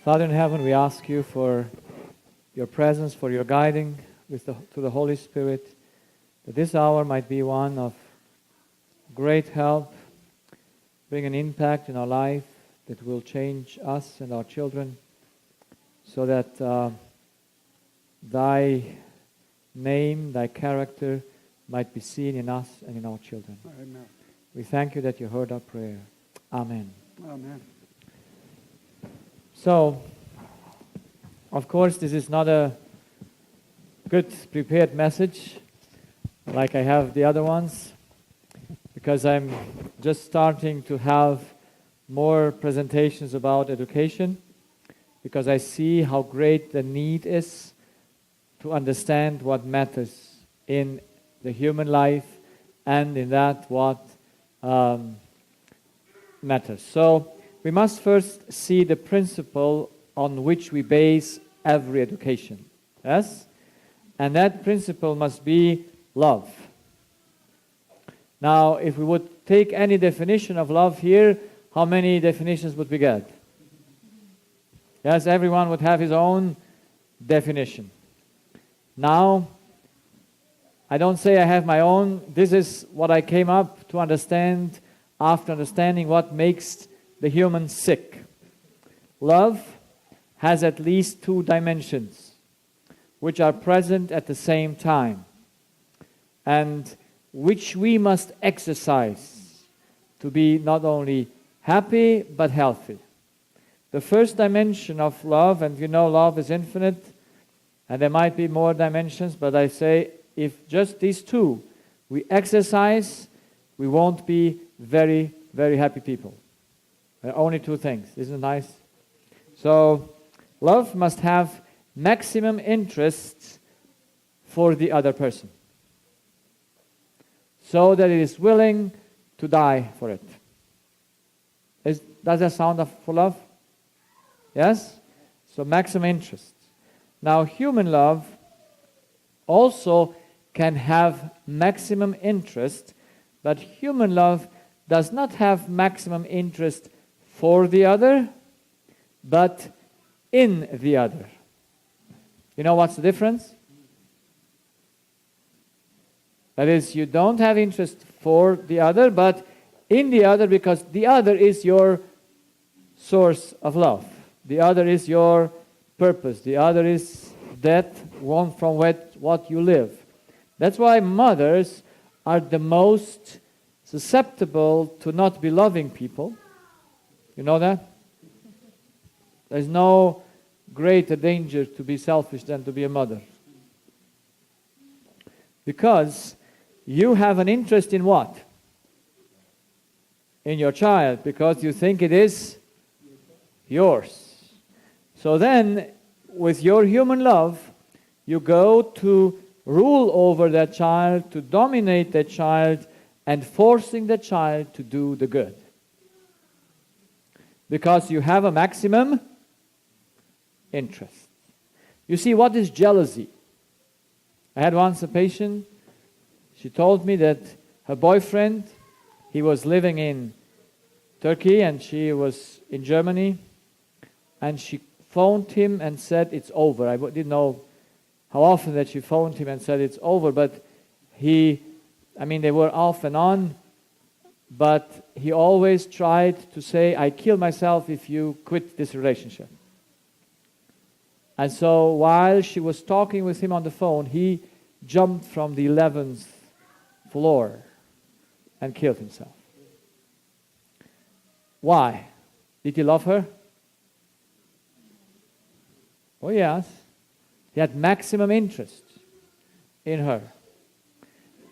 Father in heaven, we ask you for your presence, for your guiding to the Holy Spirit, that this hour might be one of great help, bring an impact in our life that will change us and our children, so that thy name, thy character might be seen in us and in our children. Amen. We thank you that you heard our prayer. Amen. Amen. So, of course, this is not a good prepared message like I have the other ones, because I'm just starting to have more presentations about education, because I see how great the need is to understand what matters in the human life and in that what matters. So we must first see the principle on which we base every education. Yes? And that principle must be love. Now, if we would take any definition of love here, how many definitions would we get? Yes, everyone would have his own definition. Now, I don't say I have my own. This is what I came up to understand after understanding what makes the human sick. Love has at least two dimensions, which are present at the same time, and which we must exercise to be not only happy but healthy. The first dimension of love, and you know love is infinite, and there might be more dimensions, but I say if just these two we exercise, we won't be very, very happy people. There are only two things. Isn't it nice? So, love must have maximum interest for the other person, so that it is willing to die for it. Does that sound for love? Yes? So maximum interest. Now, human love also can have maximum interest, but human love does not have maximum interest for the other, but in the other. You know what's the difference? That is, you don't have interest for the other, but in the other, because the other is your source of love. The other is your purpose. The other is that one from what you live. That's why mothers are the most susceptible to not be loving people. You know that? There's no greater danger to be selfish than to be a mother. Because you have an interest in what? In your child, because you think it is yours. So then, with your human love, you go to rule over that child, to dominate that child, and forcing the child to do the good. Because you have a maximum interest. You see, what is jealousy? I had once a patient, she told me that her boyfriend, he was living in Turkey and she was in Germany, and she phoned him and said it's over. I didn't know how often that she phoned him and said it's over, but they were off and on, but he always tried to say, I kill myself if you quit this relationship. And so while she was talking with him on the phone, he jumped from the 11th floor and killed himself. Why? Did he love her? Oh yes. He had maximum interest in her.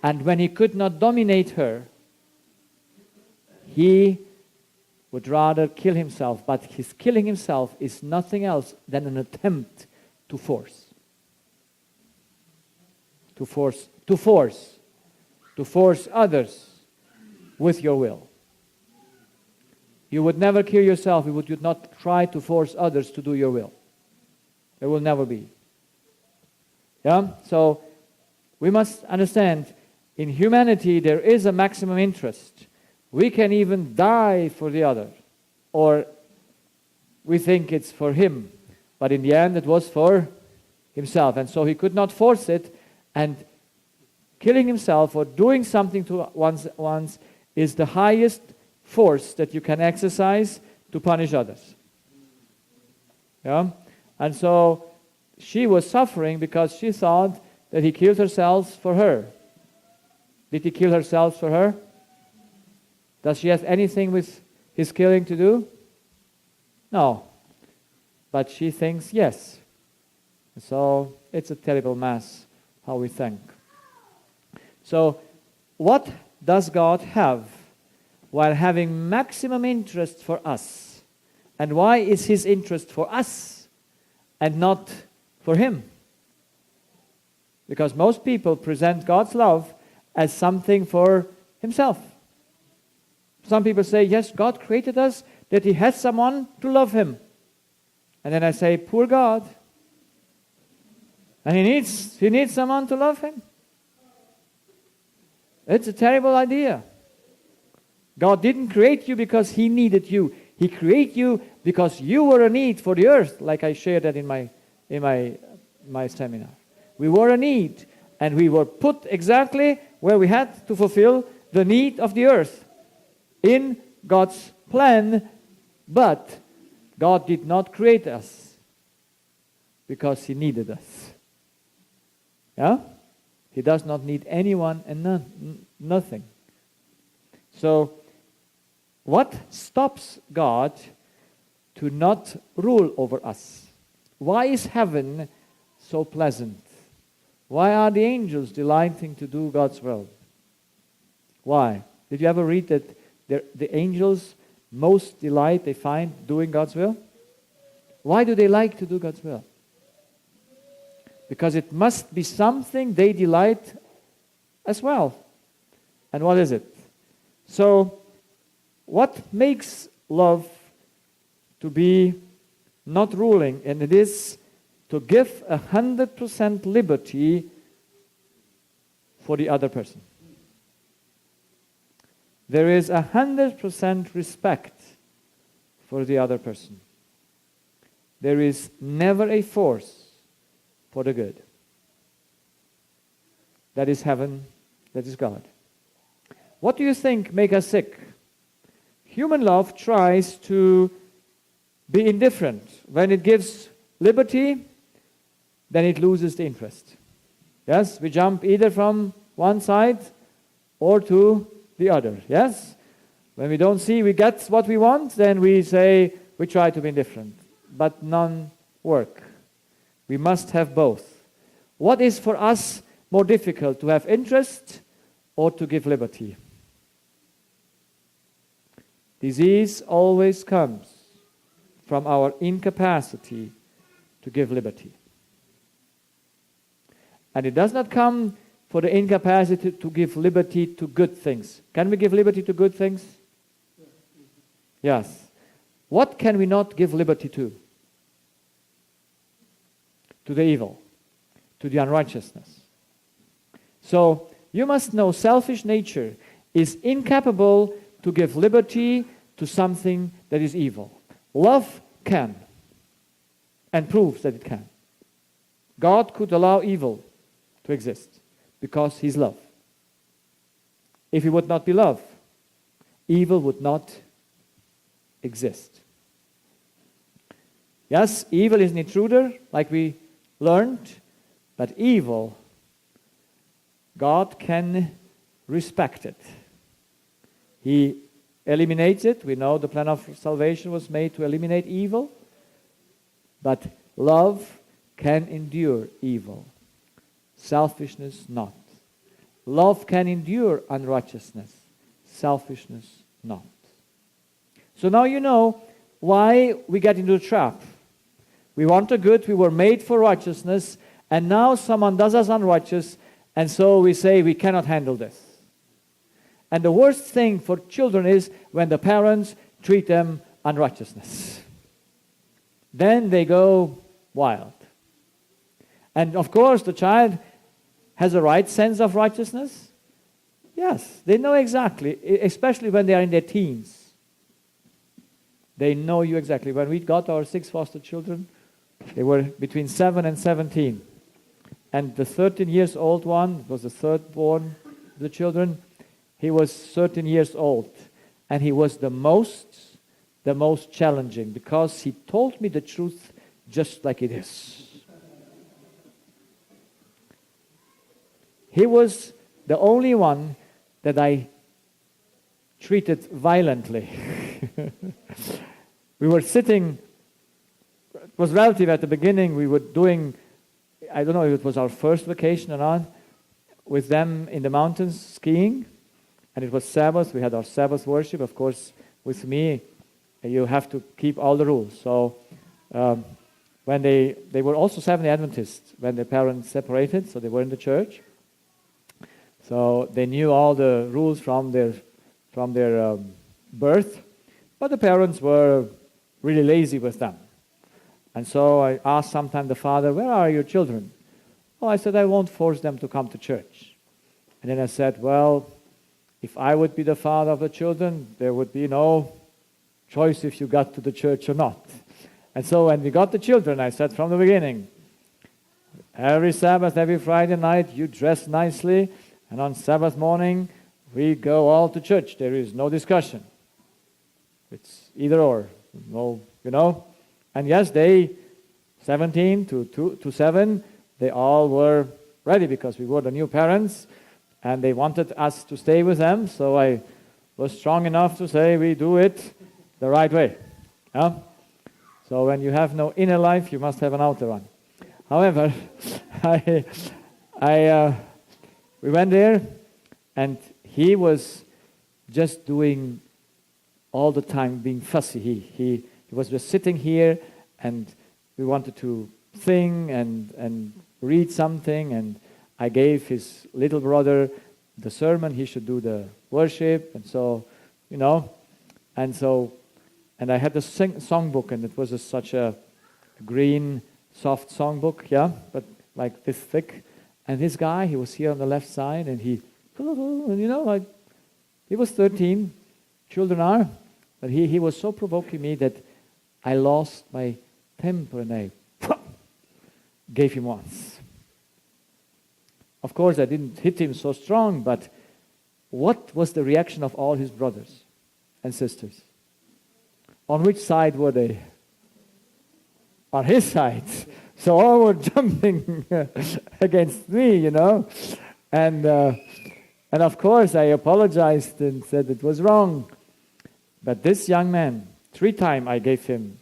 And when he could not dominate her, he would rather kill himself. But his killing himself is nothing else than an attempt to force. To force others with your will. You would never kill yourself if you would not try to force others to do your will. There will never be. Yeah? So we must understand, in humanity there is a maximum interest. We can even die for the other, or we think it's for him. But in the end, it was for himself. And so he could not force it. And killing himself or doing something to one's is the highest force that you can exercise to punish others. Yeah? And so she was suffering because she thought that he killed herself for her. Did he kill herself for her? Does she have anything with his killing to do? No. But she thinks yes. So it's a terrible mess how we think. So what does God have while having maximum interest for us? And why is his interest for us and not for him? Because most people present God's love as something for himself. Some people say, yes, God created us, that he has someone to love him. And then I say, poor God. And he needs someone to love him. It's a terrible idea. God didn't create you because he needed you. He created you because you were a need for the earth, like I shared that in my seminar. We were a need, and we were put exactly where we had to fulfill the need of the earth in God's plan, but God did not create us because he needed us. Yeah? He does not need anyone and nothing. So, what stops God to not rule over us? Why is heaven so pleasant? Why are the angels delighting to do God's will? Why? Did you ever read that the angels most delight they find doing God's will? Why do they like to do God's will? Because it must be something they delight as well. And what is it? So, what makes love to be not ruling? And it is to give 100% liberty for the other person. There is 100% respect for the other person. There is never a force for the good. That is heaven, that is God. What do you think makes us sick? Human love tries to be indifferent. When it gives liberty, then it loses the interest. Yes, we jump either from one side or to the other. Yes? When we don't see we get what we want, then we say we try to be indifferent. But none work. We must have both. What is for us more difficult, to have interest or to give liberty? Disease always comes from our incapacity to give liberty. And it does not come for the incapacity to give liberty to good things. Can we give liberty to good things? Yes. What can we not give liberty to? To the evil, to the unrighteousness. So, you must know selfish nature is incapable to give liberty to something that is evil. Love can, and proves that it can. God could allow evil to exist because he's love. If he would not be love, evil would not exist. Yes, evil is an intruder, like we learned, but evil, God can respect it. He eliminates it. We know the plan of salvation was made to eliminate evil, but love can endure evil. Selfishness not. Love can endure unrighteousness. Selfishness not. So now you know why we get into the trap. We want the good, we were made for righteousness, and now someone does us unrighteous, and so we say we cannot handle this. And the worst thing for children is when the parents treat them unrighteousness. Then they go wild. And of course the child has a right sense of righteousness. Yes, they know exactly, especially when they are in their teens. They know you exactly. When we got our 6 foster children, they were between 7 and 17. And the 13 years old one was the third born of the children. He was 13 years old. And he was the most challenging, because he told me the truth just like it is. He was the only one that I treated violently. We were sitting, it was relative at the beginning, we were doing, I don't know if it was our first vacation or not, with them in the mountains skiing, and it was Sabbath, we had our Sabbath worship. Of course, with me, you have to keep all the rules. So when they were also Seventh-day Adventists when their parents separated, so they were in the church. So they knew all the rules from their birth, but the parents were really lazy with them. And so I asked sometime the father, "Where are your children?" "Oh," I said, "I won't force them to come to church." And then I said, "Well, if I would be the father of the children, there would be no choice if you got to the church or not." And so when we got the children, I said from the beginning, every Sabbath, every Friday night, you dress nicely, and on Sabbath morning, we go all to church. There is no discussion. It's either or. No, you know. And yes, they, 17 to 7, they all were ready, because we were the new parents, and they wanted us to stay with them. So I was strong enough to say we do it the right way. Yeah? So when you have no inner life, you must have an outer one. However, we went there, and he was just doing all the time, being fussy. He was just sitting here, and we wanted to sing and read something, and I gave his little brother the sermon. He should do the worship, and so, you know, and I had the songbook, and it was such a green, soft songbook, yeah, but like this thick. And this guy, he was here on the left side, and he, you know, like, he was 13, children are, but he was so provoking me that I lost my temper, and I gave him once. Of course, I didn't hit him so strong, but what was the reaction of all his brothers and sisters? On which side were they? On his side. So all were jumping against me, you know. And of course, I apologized and said it was wrong. But this young man, 3 times I gave him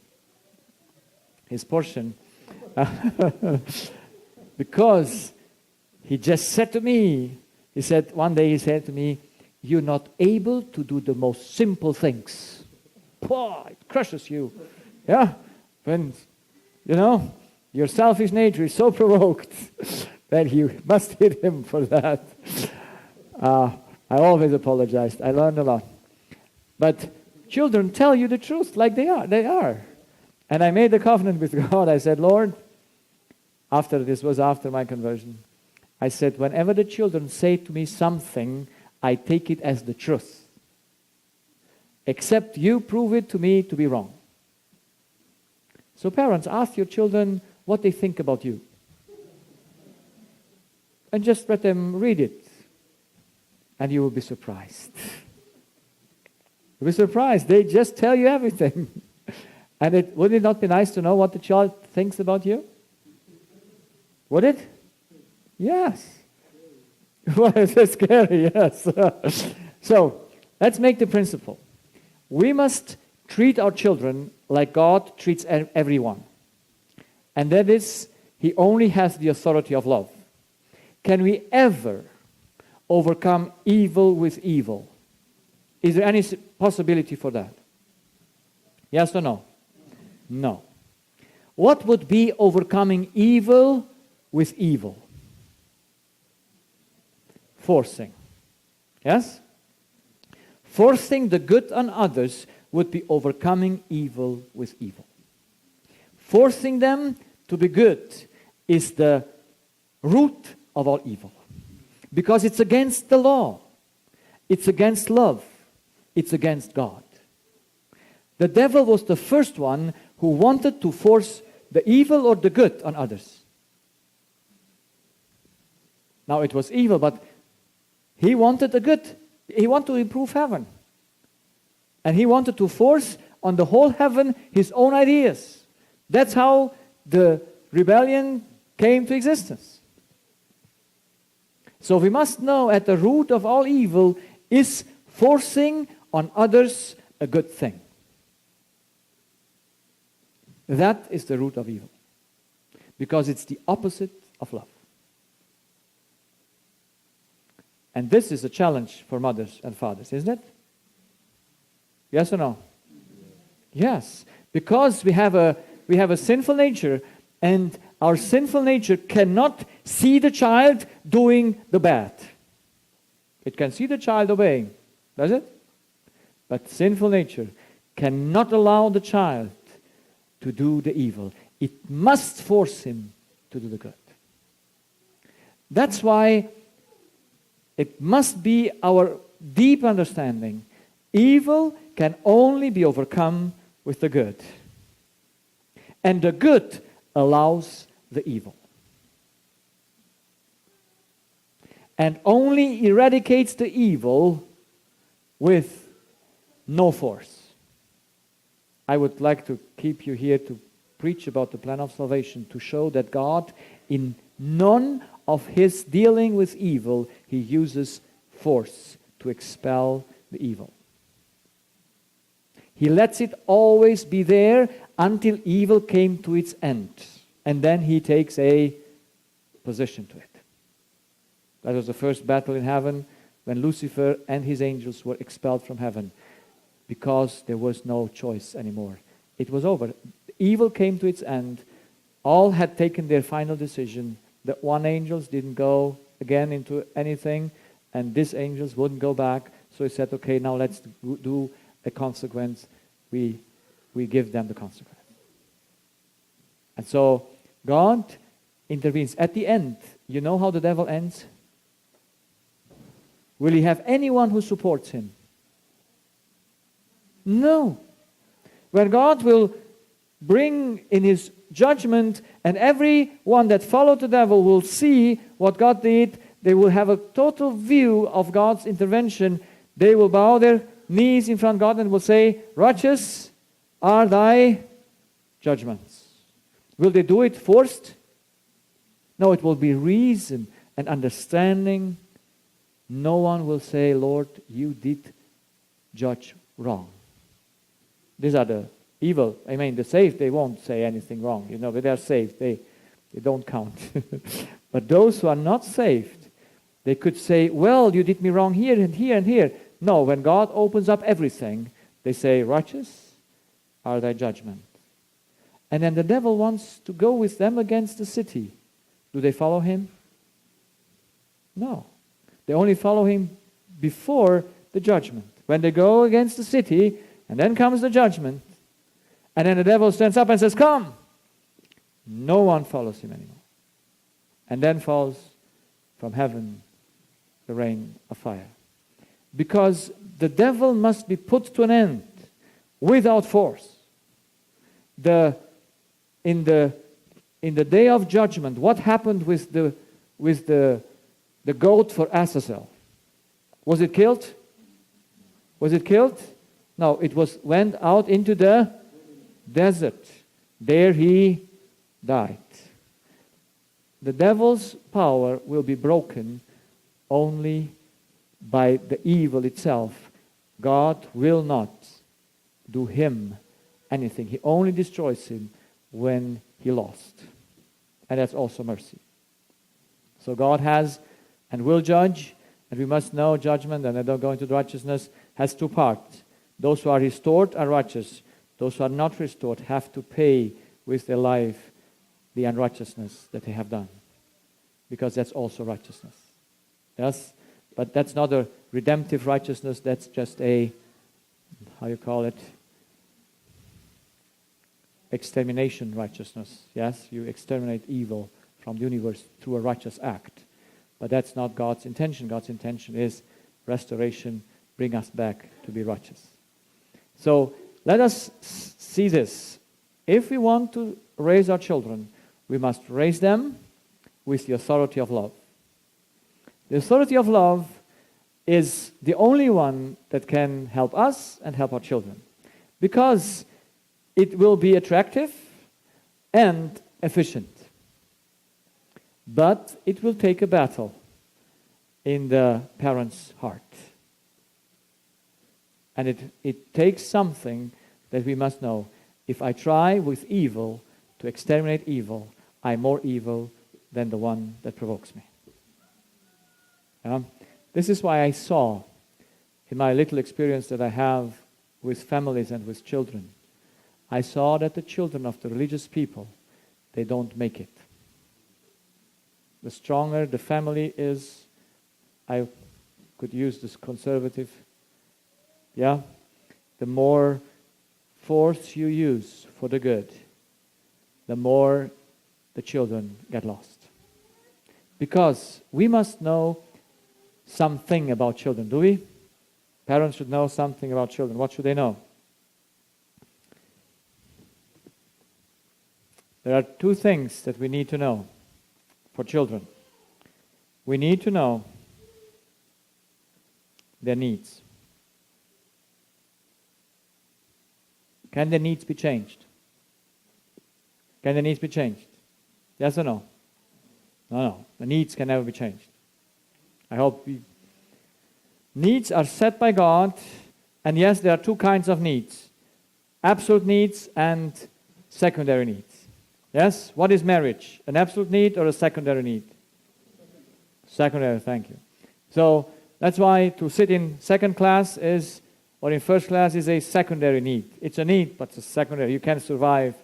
his portion, because he just said to me, one day he said to me, "You're not able to do the most simple things." It crushes you. Yeah? When, you know, your selfish nature is so provoked that you must hit him for that. I always apologized. I learned a lot. But children tell you the truth like they are. They are. And I made a covenant with God. I said, "Lord," this was after my conversion, I said, "Whenever the children say to me something, I take it as the truth. Except you prove it to me to be wrong." So parents, ask your children what they think about you. And just let them read it. And you will be surprised. You'll be surprised. They just tell you everything. And would it not be nice to know what the child thinks about you? Would it? Yes. Well, it's scary, yes. So, let's make the principle. We must treat our children like God treats everyone. And that is, He only has the authority of love. Can we ever overcome evil with evil? Is there any possibility for that? Yes or no? No. What would be overcoming evil with evil? Forcing. Yes? Forcing the good on others would be overcoming evil with evil. Forcing them to be good is the root of all evil. Because it's against the law. It's against love. It's against God. The devil was the first one who wanted to force the evil or the good on others. Now it was evil, but he wanted the good. He wanted to improve heaven. And he wanted to force on the whole heaven his own ideas. That's how the rebellion came to existence. So we must know at the root of all evil is forcing on others a good thing. That is the root of evil. Because it's the opposite of love. And this is a challenge for mothers and fathers, isn't it? Yes or no? Yes. Because we have a sinful nature, and our sinful nature cannot see the child doing the bad. It can see the child obeying, does it? But sinful nature cannot allow the child to do the evil. It must force him to do the good. That's why it must be our deep understanding. Evil can only be overcome with the good. And the good allows the evil. And only eradicates the evil with no force. I would like to keep you here to preach about the plan of salvation, to show that God, in none of his dealing with evil, he uses force to expel the evil. He lets it always be there until evil came to its end. And then he takes a position to it. That was the first battle in heaven when Lucifer and his angels were expelled from heaven because there was no choice anymore. It was over. Evil came to its end. All had taken their final decision. The one angels didn't go again into anything, and these angels wouldn't go back. So he said, okay, now let's do a consequence. We give them the consequence. And so God intervenes. At the end, you know how the devil ends? Will he have anyone who supports him? No. When God will bring in his judgment, and everyone that followed the devil will see what God did, they will have a total view of God's intervention. They will bow their knees in front of God and will say, righteous are thy judgments. Will they do it forced? No, it will be reason and understanding. No one will say, Lord, you did judge wrong. These are the evil. I mean, the saved, they won't say anything wrong. You know, but they are saved. They don't count. But those who are not saved, they could say, well, you did me wrong here and here and here. No, when God opens up everything, they say, righteous are thy judgment. And then the devil wants to go with them against the city. Do they follow him? No. They only follow him before the judgment. When they go against the city, and then comes the judgment, and then the devil stands up and says, come. No one follows him anymore. And then falls from heaven the rain of fire. Because the devil must be put to an end without force. In the day of judgment, what happened with the goat for Azazel? Was it killed? Was it killed? No, it went out into the desert. There he died. The devil's power will be broken only by the evil itself. God will not do him anything. He only destroys him when he lost. And that's also mercy. So God has and will judge, and we must know judgment, and I don't go into righteousness, has two parts. Those who are restored are righteous. Those who are not restored have to pay with their life the unrighteousness that they have done. Because that's also righteousness. Yes? But that's not a redemptive righteousness. That's just a, how you call it? Extermination righteousness. Yes? You exterminate evil from the universe through a righteous act. But that's not God's intention. God's intention is restoration, bring us back to be righteous. So let us see this. If we want to raise our children, we must raise them with the authority of love. The authority of love is the only one that can help us and help our children, because it will be attractive and efficient. But it will take a battle in the parent's heart. And it takes something that we must know. If I try with evil to exterminate evil, I'm more evil than the one that provokes me. This is why I saw, in my little experience that I have with families and with children, I saw that the children of the religious people, they don't make it. The stronger the family is, I could use this conservative, the more force you use for the good, the more the children get lost. Because we must know something about children, do we? Parents should know something about children. What should they know? There are two things that we need to know for children. We need to know their needs. Can their needs be changed? Can their needs be changed? Yes or no? No. The needs can never be changed. I hope needs are set by God, and yes, there are two kinds of needs. Absolute needs and secondary needs. Yes? What is marriage? An absolute need or a secondary need? Secondary, thank you. So that's why to sit in second class is, or in first class, is a secondary need. It's a need, but it's a secondary. You can't survive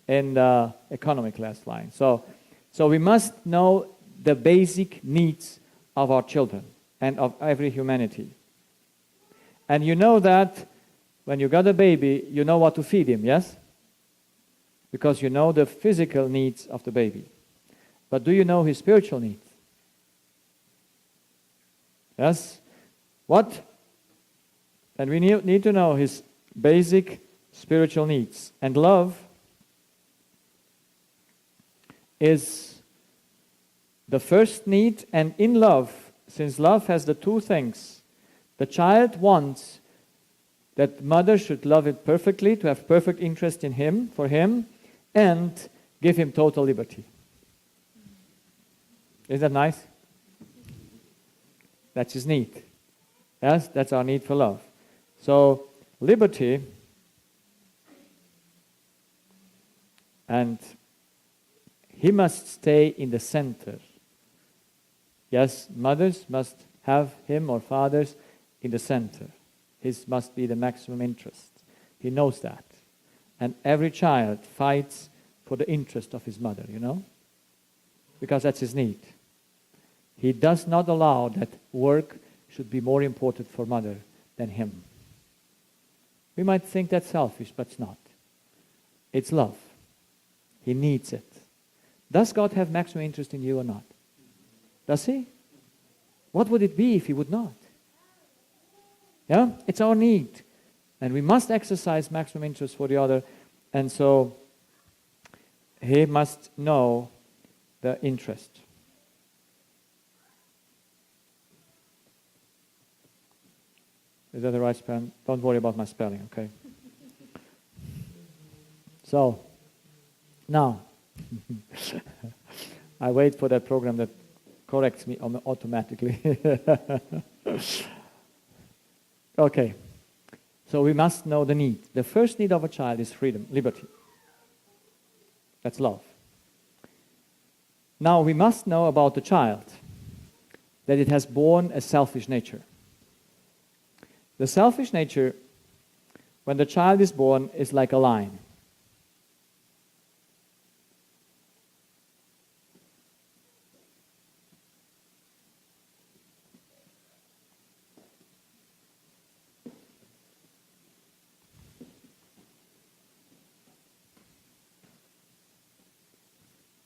in the economy class line. So we must know the basic needs of our children and of every humanity. And you know that when you got a baby, you know what to feed him, yes? Because you know the physical needs of the baby. But do you know his spiritual needs? Yes? What? And we need to know his basic spiritual needs. And love is the first need, and in love, since love has the two things, the child wants that mother should love him perfectly, to have perfect interest in him, for him, and give him total liberty. Isn't that nice? That's his need. Yes, that's our need for love. So, liberty, and he must stay in the center. Yes, mothers must have him or fathers in the center. His must be the maximum interest. He knows that. And every child fights for the interest of his mother, you know? Because that's his need. He does not allow that work should be more important for mother than him. We might think that's selfish, but it's not. It's love. He needs it. Does God have maximum interest in you or not? Does he? What would it be if he would not? Yeah? It's our need. And we must exercise maximum interest for the other. And so he must know the interest. Is that the right spelling? Don't worry about my spelling, okay? So, now, I wait for that program that corrects me automatically. Okay, so we must know the need. The first need of a child is freedom, liberty. That's love. Now we must know about the child that it has born a selfish nature. The selfish nature, when the child is born, is like a lion.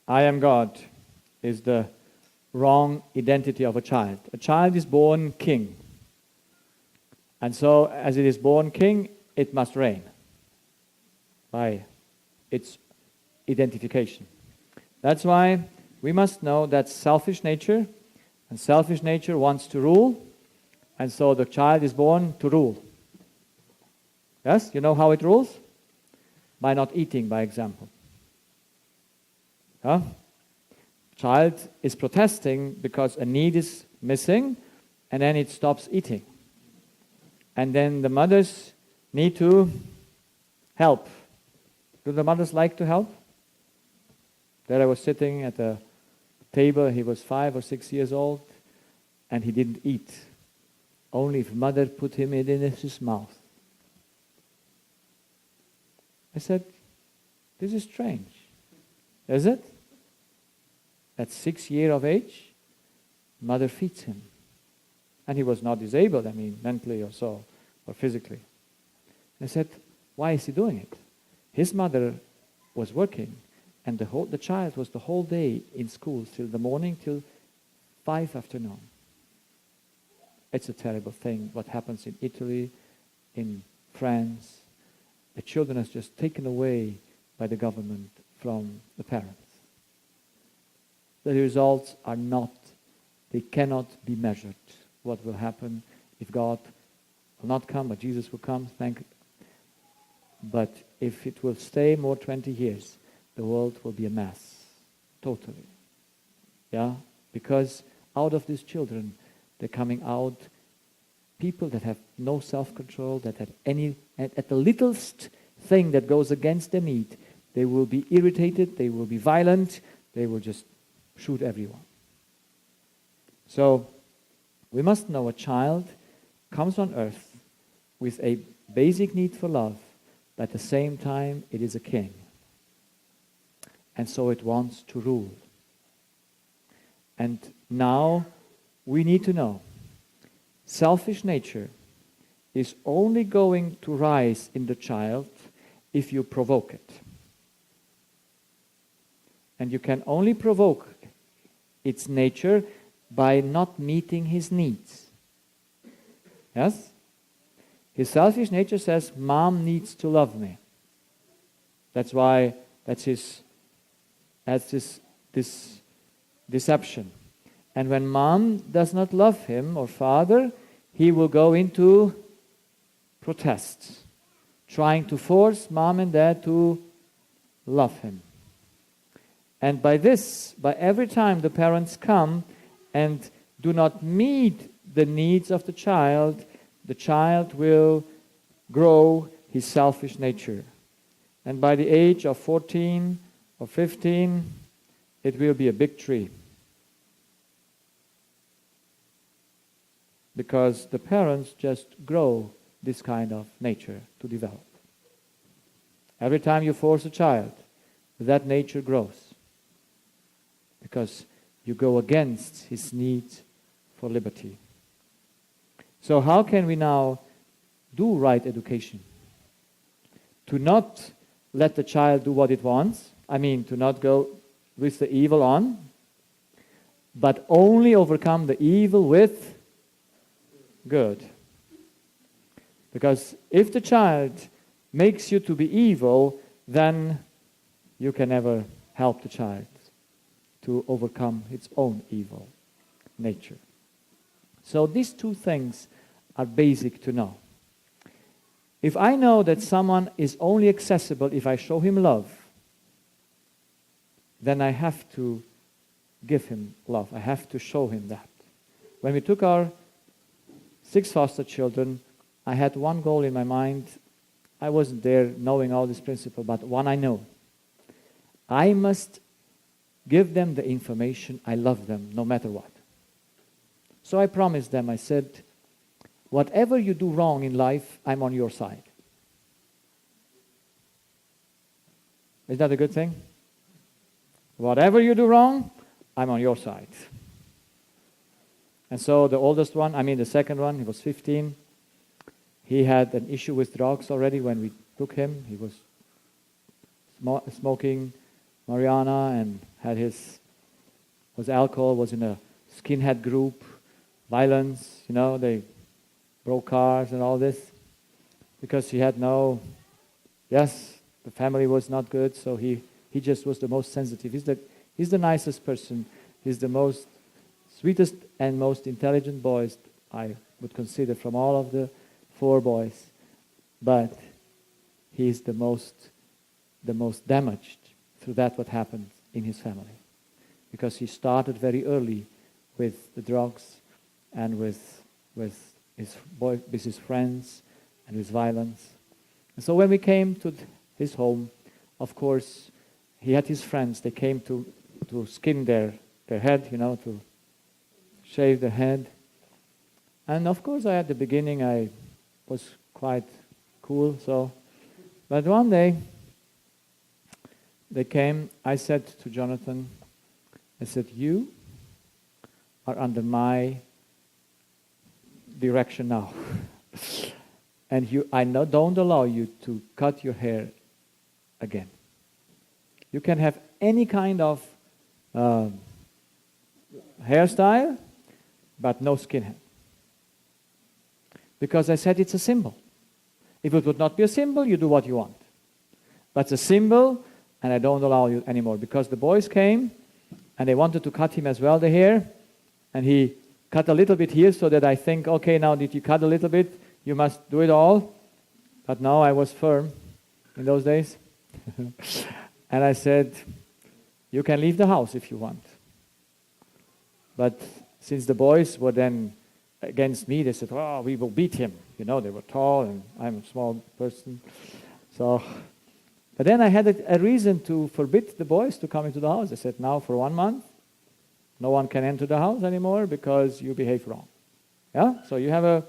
I am God is the wrong identity of a child. A child is born king. And so, as it is born king, it must reign. by its identification. That's why we must know that selfish nature, and selfish nature wants to rule, and so the child is born to rule. Yes? You know how it rules? By not eating, by example. Huh? Child is protesting because a need is missing, and then it stops eating. And then the mothers need to help. Do the mothers like to help? There I was sitting at a table, he was 5 or 6 years old, and he didn't eat. Only if mother put him in his mouth. I said, this is strange. Is it? At 6 years of age, mother feeds him. And he was not disabled, mentally or so, or physically. I said, why is he doing it? His mother was working, and the child was the whole day in school, till the morning, till 5 afternoon. It's a terrible thing, what happens in Italy, in France. The children are just taken away by the government from the parents. The results are not, they cannot be measured. What will happen if God will not come, but Jesus will come, but if it will stay more 20 years, the world will be a mess, totally. Yeah? Because out of these children, they're coming out people that have no self-control, that have at the littlest thing that goes against their need, they will be irritated, they will be violent, they will just shoot everyone. So, we must know a child comes on earth with a basic need for love, but at the same time it is a king. And so it wants to rule. And now we need to know, selfish nature is only going to rise in the child if you provoke it. And you can only provoke its nature by not meeting his needs. Yes? His selfish nature says, Mom needs to love me. That's why, that's this deception. And when Mom does not love him, or father, he will go into protest, trying to force Mom and Dad to love him. And by every time the parents come and do not meet the needs of the child will grow his selfish nature. And by the age of 14 or 15, it will be a big tree. Because the parents just grow this kind of nature to develop. Every time you force a child, that nature grows. Because you go against his need for liberty. So how can we now do right education? To not let the child do what it wants, to not go with the evil on, but only overcome the evil with good. Because if the child makes you to be evil, then you can never help the child to overcome its own evil nature. So these two things are basic to know. If I know that someone is only accessible if I show him love, then I have to give him love. I have to show him that. When we took our 6 foster children, I had one goal in my mind. I wasn't there knowing all this principle, but one I know. I must give them the information I love them no matter what. So I promised them, I said, whatever you do wrong in life, I'm on your side. Is that a good thing? Whatever you do wrong, I'm on your side. And so the oldest one, the second one, he was 15. He had an issue with drugs already when we took him. He was smoking marijuana and was alcohol, was in a skinhead group, violence, they broke cars and all this. Because he had the the family was not good, so he just was the most sensitive. He's the nicest person. He's the most sweetest and most intelligent boys I would consider from all of the 4 boys. But he's the most damaged through that what happened in his family. Because he started very early with the drugs and with his friends and with violence. And so when we came to his home, of course, he had his friends. They came to skin their head, to shave their head. And of course, at the beginning, I was quite cool. But one day, they came. I said to Jonathan, I said, you are under my direction now. And I don't allow you to cut your hair again. You can have any kind of hairstyle, but no skinhead. Because I said it's a symbol. If it would not be a symbol, you do what you want. But it's a symbol, and I don't allow you anymore. Because the boys came, and they wanted to cut him as well, the hair, and he cut a little bit here, so that I think, okay, now did you cut a little bit? You must do it all. But no, I was firm in those days. And I said, you can leave the house if you want. But since the boys were then against me, they said, oh, we will beat him. They were tall and I'm a small person. But then I had a reason to forbid the boys to come into the house. I said, now for 1 month, no one can enter the house anymore because you behave wrong. Yeah? So you have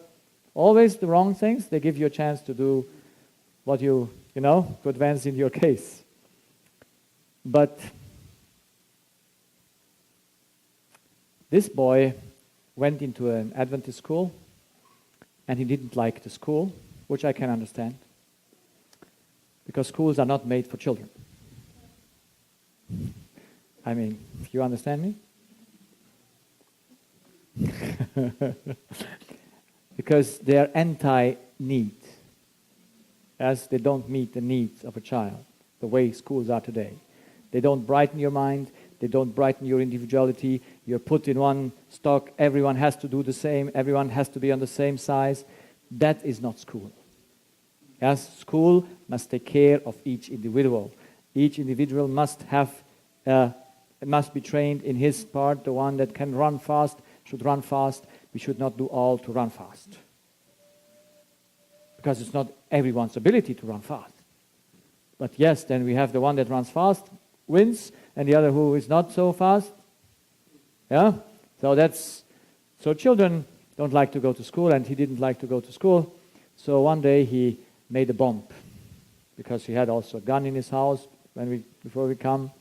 always the wrong things. They give you a chance to do what to advance in your case. But this boy went into an Adventist school, and he didn't like the school, which I can understand, because schools are not made for children. I mean, you understand me? Because they are anti-need, as they don't meet the needs of a child, the way schools are today. They don't brighten your mind. They don't brighten your individuality. You're put in one stock. Everyone has to do the same. Everyone has to be on the same size. That is not school. Yes, school must take care of each individual. Each individual must be trained in his part. The one that can run fast should run fast. We should not do all to run fast. Because it's not everyone's ability to run fast. But yes, then we have the one that runs fast, wins, and the other who is not so fast. Yeah? So children don't like to go to school, and he didn't like to go to school. So one day he made a bomb, because he had also a gun in his house before we come.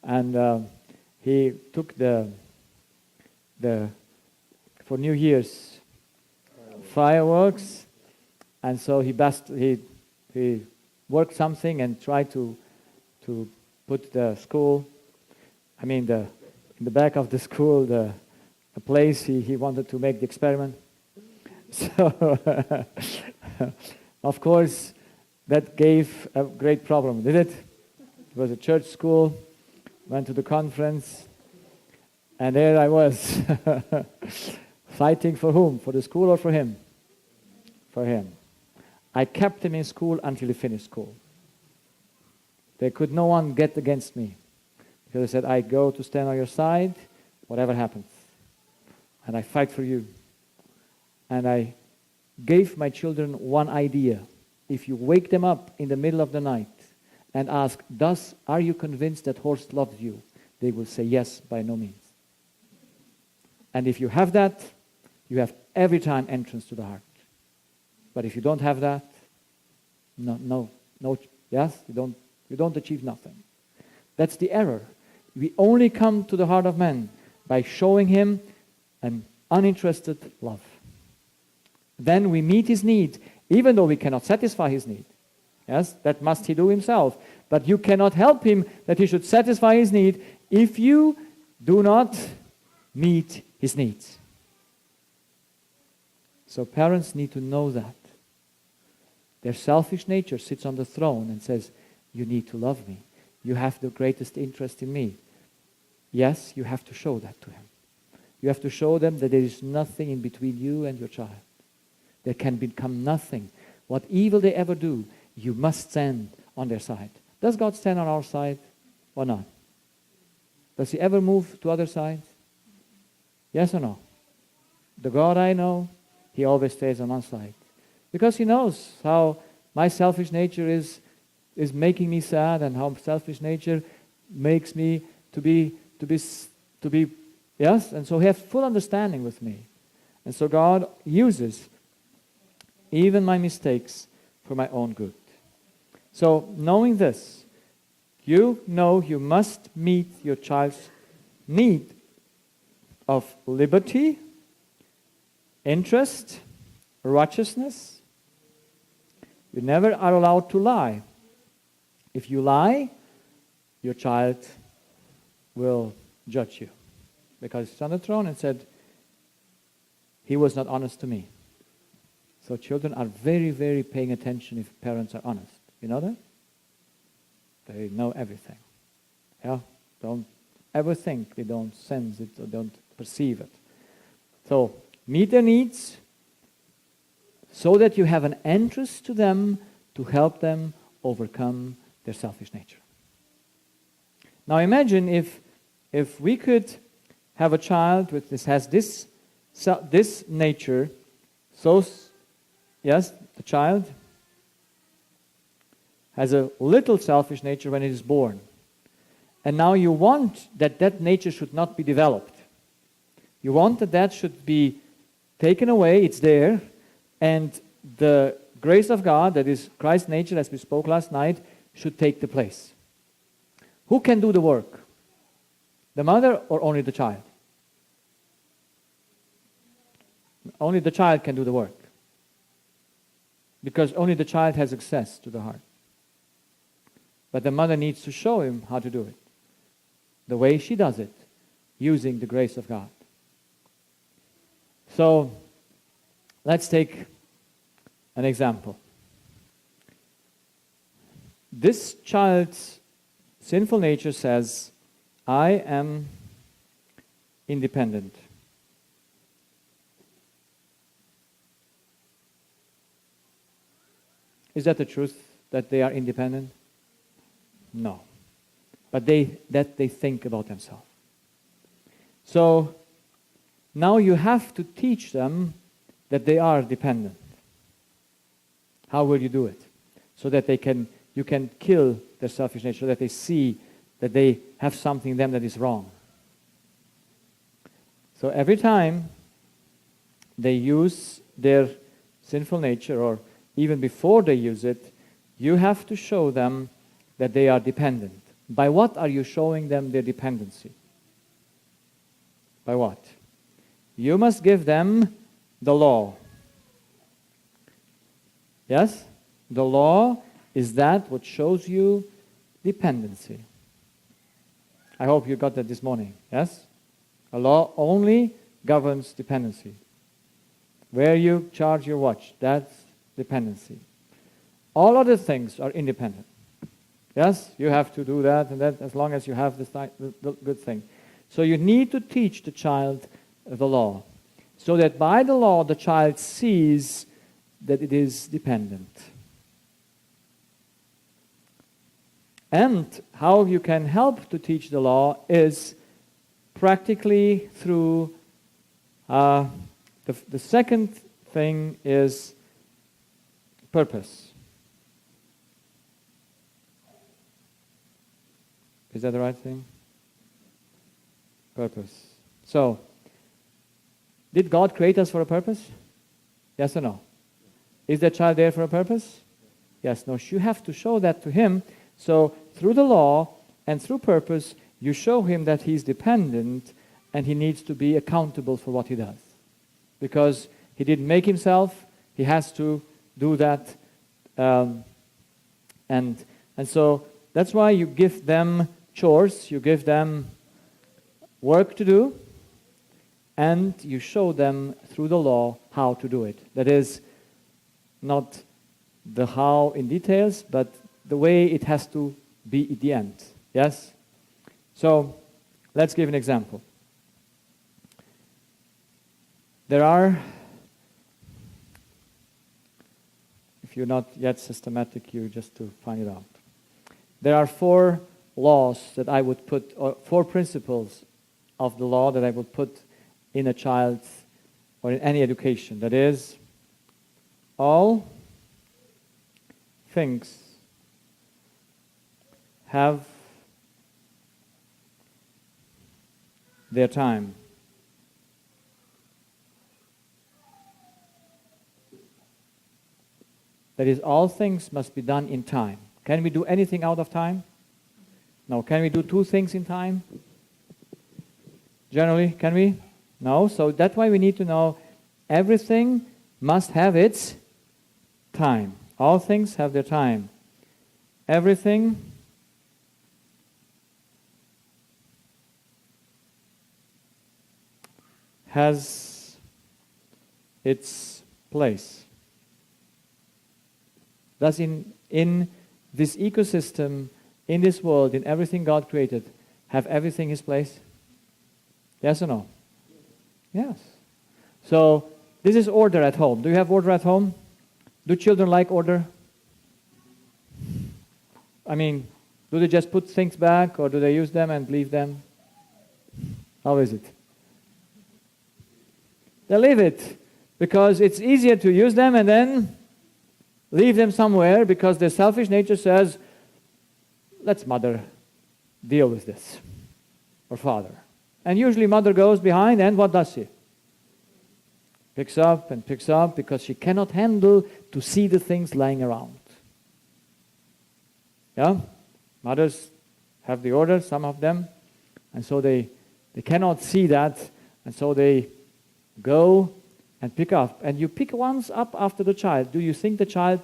And he took for New Year's fireworks, and so he worked something and tried to put the school, in the back of the school, the place he wanted to make the experiment. So, of course, that gave a great problem, did it? It was a church school, went to the conference, and there I was, fighting for whom? For the school or for him? For him. I kept him in school until he finished school. No one get against me. Because I said, I go to stand on your side, whatever happens. And I fight for you. And I gave my children one idea. If you wake them up in the middle of the night and ask, are you convinced that Horst loves you? They will say yes, by no means. And if you have that, you have every time entrance to the heart. But if you don't have that, no, yes, you don't achieve nothing. That's the error. We only come to the heart of man by showing him an uninterested love. Then we meet his need, even though we cannot satisfy his need. Yes, that must he do himself. But you cannot help him that he should satisfy his need if you do not meet his needs. So parents need to know that. Their selfish nature sits on the throne and says, you need to love me. You have the greatest interest in me. Yes, you have to show that to him. You have to show them that there is nothing in between you and your child. There can become nothing. What evil they ever do, you must stand on their side. Does God stand on our side or not? Does he ever move to other sides? Yes or no? The God I know, he always stays on one side. Because he knows how my selfish nature is making me sad, and how selfish nature makes me to be, yes? And so he has full understanding with me. And so God uses even my mistakes for my own good. So knowing this, you know you must meet your child's need of liberty, interest, righteousness. You never are allowed to lie. If you lie, your child will judge you. Because he's on the throne and said, he was not honest to me. So children are very, very paying attention if parents are honest. You know that? They know everything. Yeah? Don't ever think they don't sense it or don't perceive it. So, meet their needs so that you have an interest to them to help them overcome their selfish nature. Now imagine if we could have a child with this nature. So, yes, the child has a little selfish nature when it is born. And now you want that nature should not be developed. You want that should be taken away, it's there, and the grace of God, that is Christ's nature, as we spoke last night, should take the place. Who can do the work? The mother or only the child? Only the child can do the work. Because only the child has access to the heart. But the mother needs to show him how to do it. The way she does it, using the grace of God. So, let's take an example. This child's sinful nature says, I am independent. Is that the truth, that they are independent? No. But they think about themselves. So, now you have to teach them that they are dependent. How will you do it? So that you can kill their selfish nature, so that they see that they have something in them that is wrong. So every time they use their sinful nature, or even before they use it, you have to show them that they are dependent. By what are you showing them their dependency? By what? You must give them the law. Yes? The law is that what shows you dependency. I hope you got that this morning. Yes? A law only governs dependency. Where you charge your watch, that's dependency. All other things are independent. Yes? You have to do that and that as long as you have the good thing. So you need to teach the child the law, so that by the law the child sees that it is dependent. And how you can help to teach the law is practically through the second thing is purpose. Is that the right thing? Purpose. So, did God create us for a purpose? Yes or no? Is that child there for a purpose? Yes, no. You have to show that to him. So, through the law and through purpose, you show him that he's dependent and he needs to be accountable for what he does. Because he didn't make himself, he has to do that. And so, that's why you give them chores, you give them work to do, and you show them through the law how to do it. That is, not the how in details, but the way it has to be at the end. Yes? So, let's give an example. There are, if you're not yet systematic, you just to find it out. There are 4 laws that I would put, or 4 principles of the law that I would put in a child's or in any education. That is, all things have their time. That is, all things must be done in time. Can we do anything out of time? No. Can we do 2 things in time? Generally, can we? No. So that's why we need to know everything must have its time. All things have their time. Everything has its place. Thus, in this ecosystem, in this world, in everything God created, have everything His place? Yes or no? Yes. So, this is order at home. Do you have order at home? Do children like order? I mean, do they just put things back, or do they use them and leave them? How is it? They leave it, because it's easier to use them and then leave them somewhere, because their selfish nature says, let's mother deal with this, or father. And usually mother goes behind, and what does she? Picks up and picks up, because she cannot handle to see the things lying around. Yeah? Mothers have the order, some of them, and so they cannot see that, and so they go and pick up. And you pick once up after the child. Do you think the child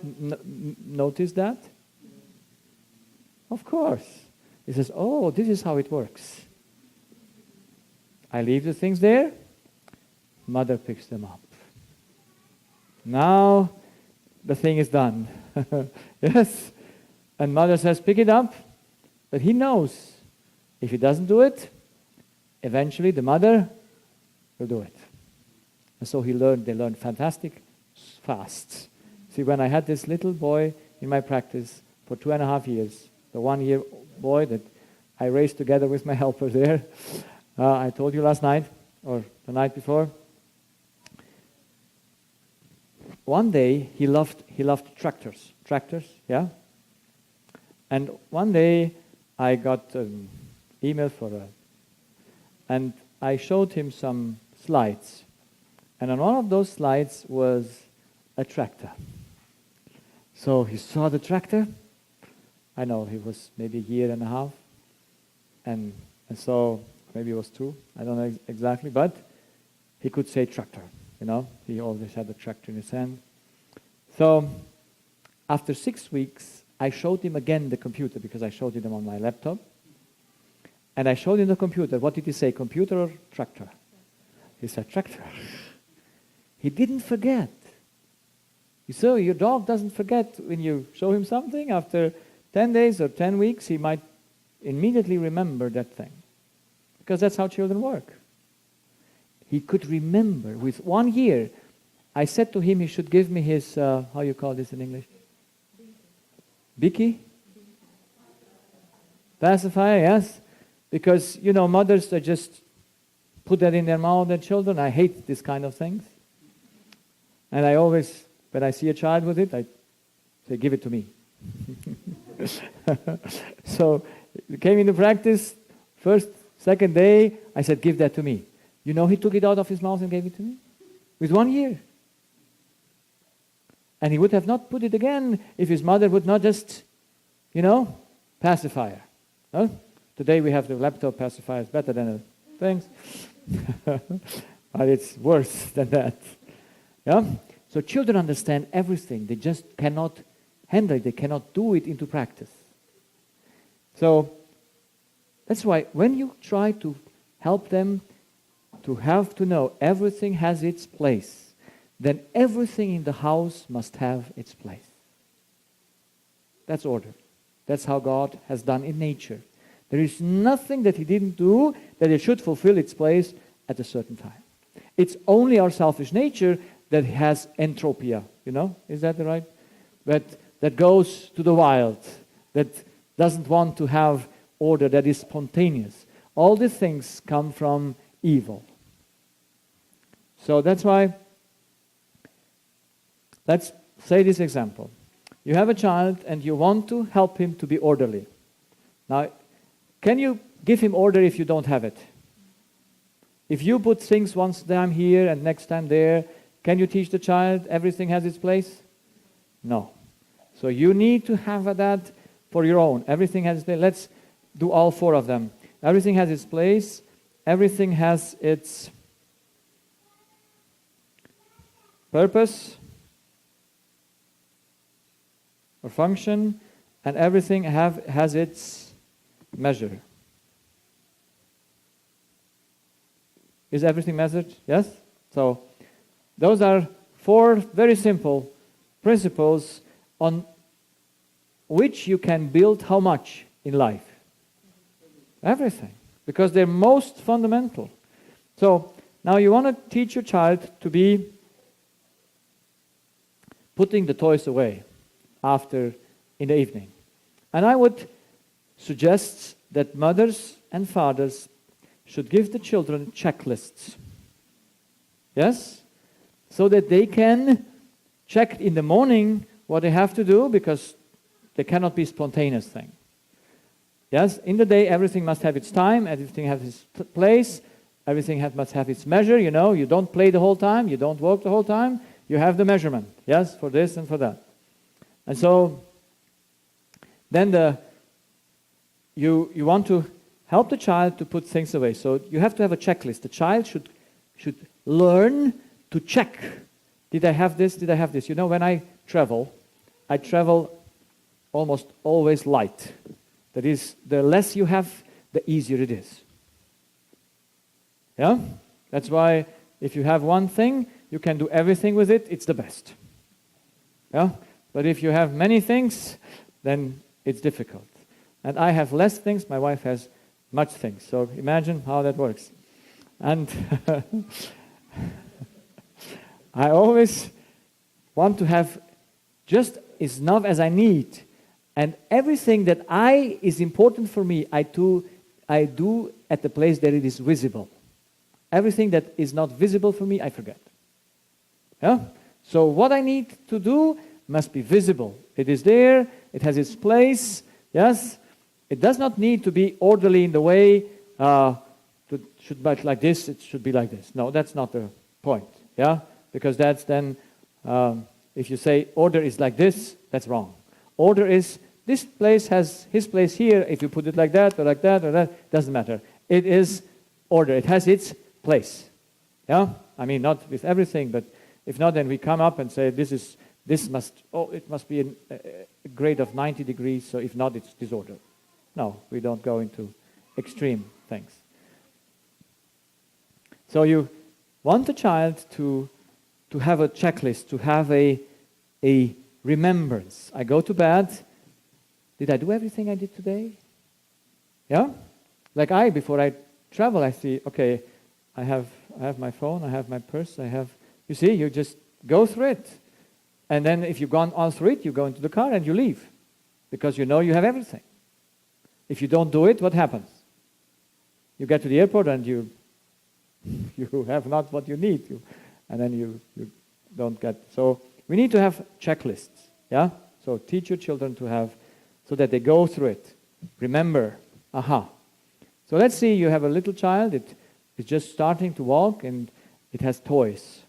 noticed that? Of course. He says, oh, this is how it works. I leave the things there, mother picks them up. Now the thing is done. Yes. And mother says, pick it up. But he knows if he doesn't do it, eventually the mother will do it. And so they learned fantastic fast. See, when I had this little boy in my practice for 2.5 years, the 1-year boy that I raised together with my helper there, I told you last night, or the night before, one day he loved tractors, yeah? And one day I got an email and I showed him some slides. And on one of those slides was a tractor. So he saw the tractor. I know he was maybe 1.5 years. And so maybe it was 2. I don't know exactly. But he could say tractor. You know, he always had a tractor in his hand. So after 6 weeks, I showed him again the computer, because I showed him on my laptop. And I showed him the computer. What did he say, computer or tractor? He said tractor. He didn't forget. So your dog doesn't forget when you show him something. After 10 days or 10 weeks, he might immediately remember that thing. Because that's how children work. He could remember. With 1 year, I said to him he should give me his, how you call this in English? Bicky? Pacifier, yes. Because, you know, mothers, they just put that in their mouth, their children. I hate this kind of things. And I always, when I see a child with it, I say, give it to me. So, it came into practice, second day, I said, give that to me. You know, he took it out of his mouth and gave it to me. With 1 year. And he would have not put it again if his mother would not just, you know, pacifier. Huh? Today we have the laptop pacifier. It's better than the things. But it's worse than that. Yeah? So children understand everything. They just cannot handle it. They cannot do it into practice. So that's why when you try to help them to have to know everything has its place, then everything in the house must have its place. That's order. That's how God has done in nature. There is nothing that he didn't do that it should fulfill its place at a certain time. It's only our selfish nature that has entropia, Is that the right? That goes to the wild, that doesn't want to have order, that is spontaneous. All these things come from evil. So that's why, let's say this example. You have a child and you want to help him to be orderly. Now, can you give him order if you don't have it? If you put things once time here and next time there, can you teach the child everything has its place? No. So you need to have that for your own. Everything has its place. Let's do all four of them. Everything has its place. Everything has its purpose or function, and everything has its measure. Is everything measured? Yes? So those are four very simple principles on which you can build how much in life? Everything. Because they're most fundamental. So now you want to teach your child to be putting the toys away after in the evening. And I would suggest that mothers and fathers should give the children checklists. Yes? So that they can check in the morning what they have to do, because they cannot be spontaneous thing. Yes? In the day, everything must have its time, everything has its place, everything must have its measure, You don't play the whole time, you don't walk the whole time, you have the measurement, yes, for this and for that. And so, then you want to help the child to put things away. So you have to have a checklist. The child should learn to check. Did I have this? Did I have this? When I travel almost always light. That is, the less you have, the easier it is. Yeah? That's why if you have one thing, you can do everything with it, it's the best. Yeah? But if you have many things, then it's difficult. And I have less things, my wife has much things. So imagine how that works. And I always want to have just enough as I need. And everything that is important for me, I do at the place that it is visible. Everything that is not visible for me, I forget. Yeah? So what I need to do must be visible. It is there, it has its place, yes? It does not need to be orderly in the way, should be like this, it should be like this. No, that's not the point, yeah? Because that's then, if you say order is like this, that's wrong. Order is, this place has his place here, if you put it like that, or like that, or that, doesn't matter. It is order, it has its place, yeah? I mean, not with everything, but if not, then we come up and say, it must be a grade of 90 degrees, so if not, it's disorder. No, we don't go into extreme things. So you want the child to have a checklist, to have a remembrance. I go to bed, did I do everything I did today? Yeah? Like before I travel, I see, okay, I have my phone, I have my purse, you see, you just go through it. And then if you've gone all through it, you go into the car and you leave. Because you know you have everything. If you don't do it, what happens? You get to the airport and you have not what you need. And then you don't get. So we need to have checklists. Yeah? So teach your children to have, so that they go through it. Remember. Aha. So let's see, you have a little child. It is just starting to walk and it has toys.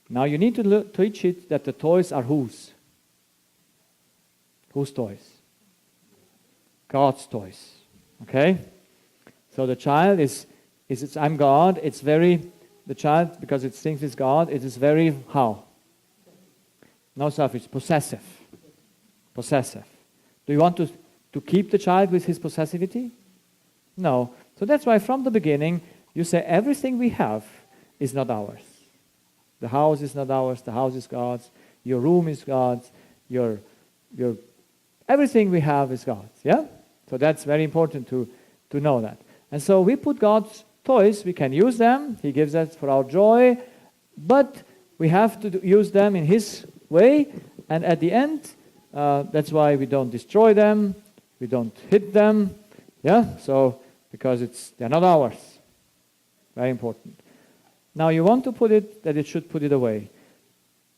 Now you need to teach it that the toys are whose? Whose toys? God's toys. Okay? So the child is I'm God. It's the child, because it thinks it's God, it is very, how? No selfish, possessive. Possessive. Do you want to keep the child with his possessivity? No. So that's why from the beginning, you say everything we have is not ours. The house is not ours, the house is God's, your room is God's, your Everything we have is God's. Yeah? So that's very important to know that. And so we put God's toys, we can use them, He gives us for our joy, but we have to use them in His way, and at the end, that's why we don't destroy them, we don't hit them, yeah, so, because they're not ours. Very important. Now you want to put it, that it should put it away.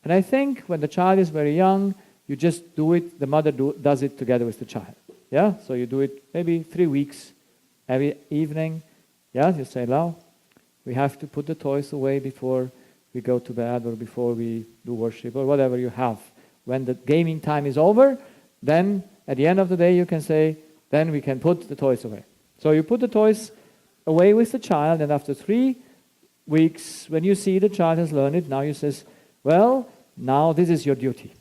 And I think when the child is very young, you just do it, the mother does it together with the child. Yeah, so you do it maybe 3 weeks, every evening. Yeah, you say, now, we have to put the toys away before we go to bed or before we do worship or whatever you have. When the gaming time is over, then at the end of the day you can say, then we can put the toys away. So you put the toys away with the child, and after 3 weeks, when you see the child has learned it, now you says, well, now this is your duty.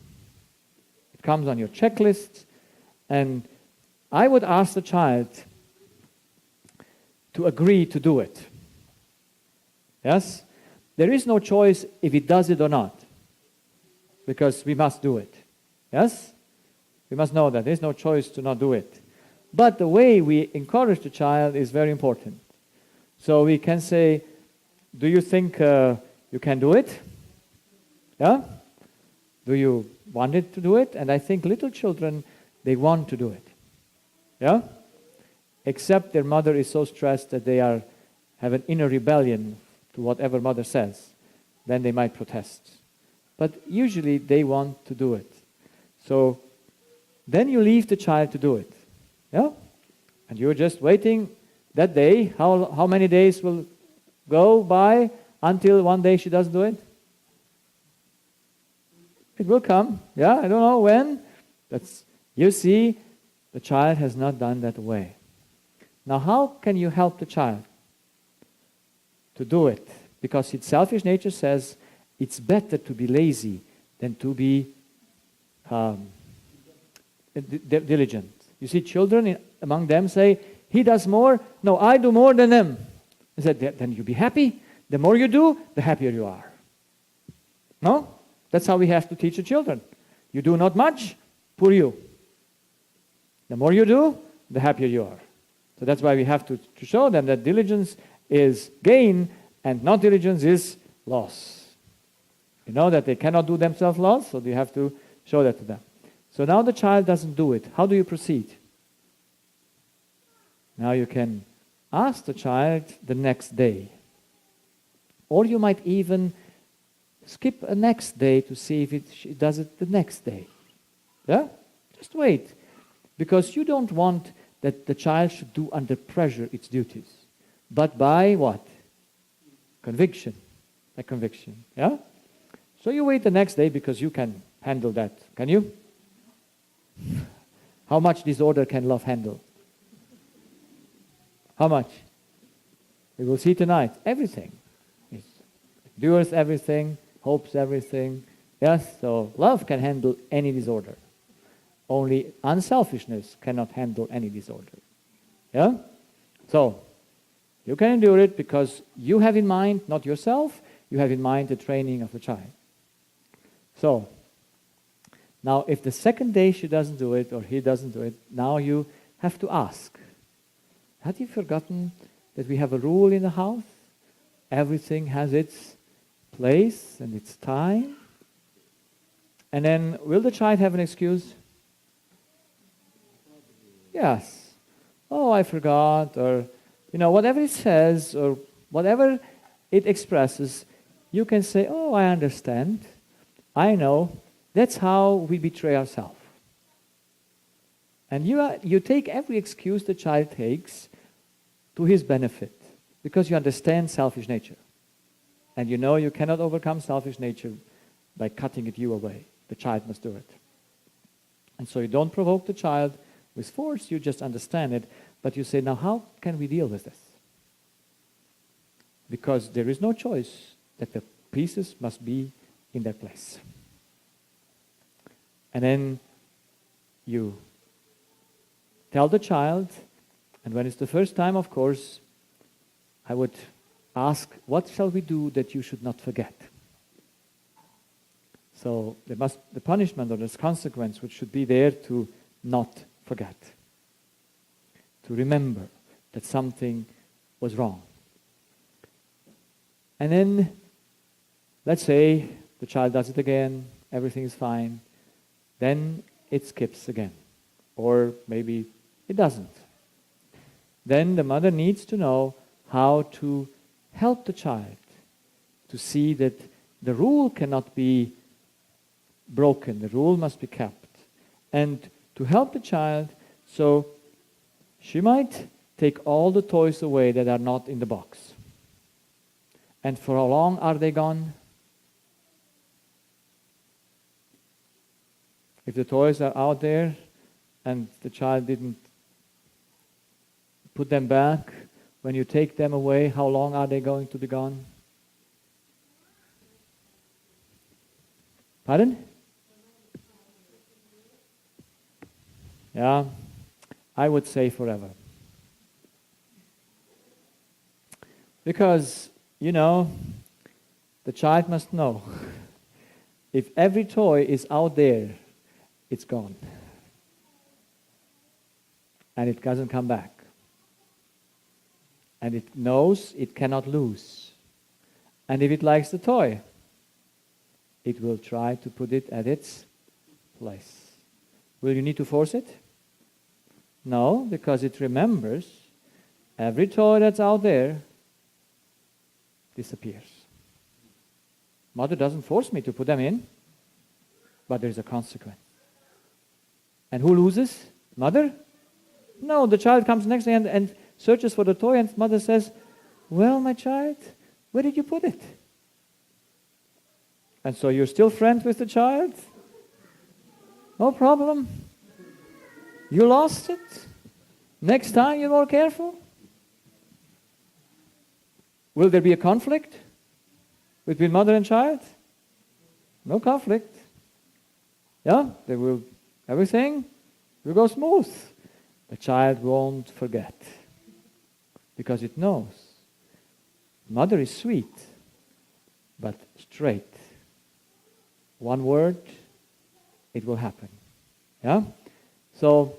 It comes on your checklist, and I would ask the child to agree to do it. Yes? There is no choice if he does it or not, because we must do it. Yes? We must know that. There is no choice to not do it. But the way we encourage the child is very important. So we can say, do you think you can do it? Yeah? Do you want it to do it? And I think little children, they want to do it. Yeah? Except their mother is so stressed that they have an inner rebellion to whatever mother says. Then they might protest. But usually they want to do it. So then you leave the child to do it. Yeah? And you're just waiting that day. How many days will go by until one day she doesn't do it? It will come. Yeah, I don't know when. You see, the child has not done that way. Now, how can you help the child to do it? Because its selfish nature says it's better to be lazy than to be diligent. You see, children among them say, he does more. No, I do more than them. I said, then you be happy. The more you do, the happier you are. No? That's how we have to teach the children. You do not much, poor you. The more you do, the happier you are. So that's why we have to show them that diligence is gain and not diligence is loss. You know that they cannot do themselves loss, so you have to show that to them. So now the child doesn't do it. How do you proceed? Now you can ask the child the next day. Or you might even skip a next day to see if she does it the next day. Yeah? Just wait. Because you don't want that the child should do under pressure its duties. But by what? Conviction. By conviction. Yeah? So you wait the next day because you can handle that. Can you? How much disorder can love handle? How much? We will see tonight. Everything. It endures everything, hopes everything. Yes, so love can handle any disorder. Only unselfishness cannot handle any disorder. Yeah? So, you can endure it because you have in mind, not yourself, you have in mind the training of the child. So, now if the second day she doesn't do it or he doesn't do it, now you have to ask. Have you forgotten that we have a rule in the house? Everything has its place and its time. And then, will the child have an excuse? Yes. Oh, I forgot, or, whatever it says, or whatever it expresses, you can say, oh, I understand. I know. That's how we betray ourselves. And you take every excuse the child takes to his benefit, because you understand selfish nature. And you know you cannot overcome selfish nature by cutting it you away. The child must do it. And so you don't provoke the child with force, you just understand it, but you say, now how can we deal with this? Because there is no choice that the pieces must be in their place. And then you tell the child, and when it's the first time, of course, I would ask, what shall we do that you should not forget? So the punishment or this consequence which should be there to not forget. To remember that something was wrong. And then, let's say the child does it again, everything is fine, then it skips again. Or maybe it doesn't. Then the mother needs to know how to help the child to see that the rule cannot be broken, the rule must be kept. And to help the child, so she might take all the toys away that are not in the box. And for how long are they gone? If the toys are out there and the child didn't put them back, when you take them away, how long are they going to be gone? Pardon? Yeah, I would say forever. Because, the child must know. If every toy is out there, it's gone. And it doesn't come back. And it knows it cannot lose. And if it likes the toy, it will try to put it at its place. Will you need to force it? No, because it remembers every toy that's out there disappears. Mother doesn't force me to put them in, but there's a consequence. And who loses? Mother? No, the child comes next day and searches for the toy, and mother says, well, my child, where did you put it? And so you're still friends with the child? No problem. You lost it. Next time you're more careful. Will there be a conflict between mother and child? No conflict. Yeah, everything will go smooth. The child won't forget because it knows. Mother is sweet, but straight. One word, it will happen. Yeah? So,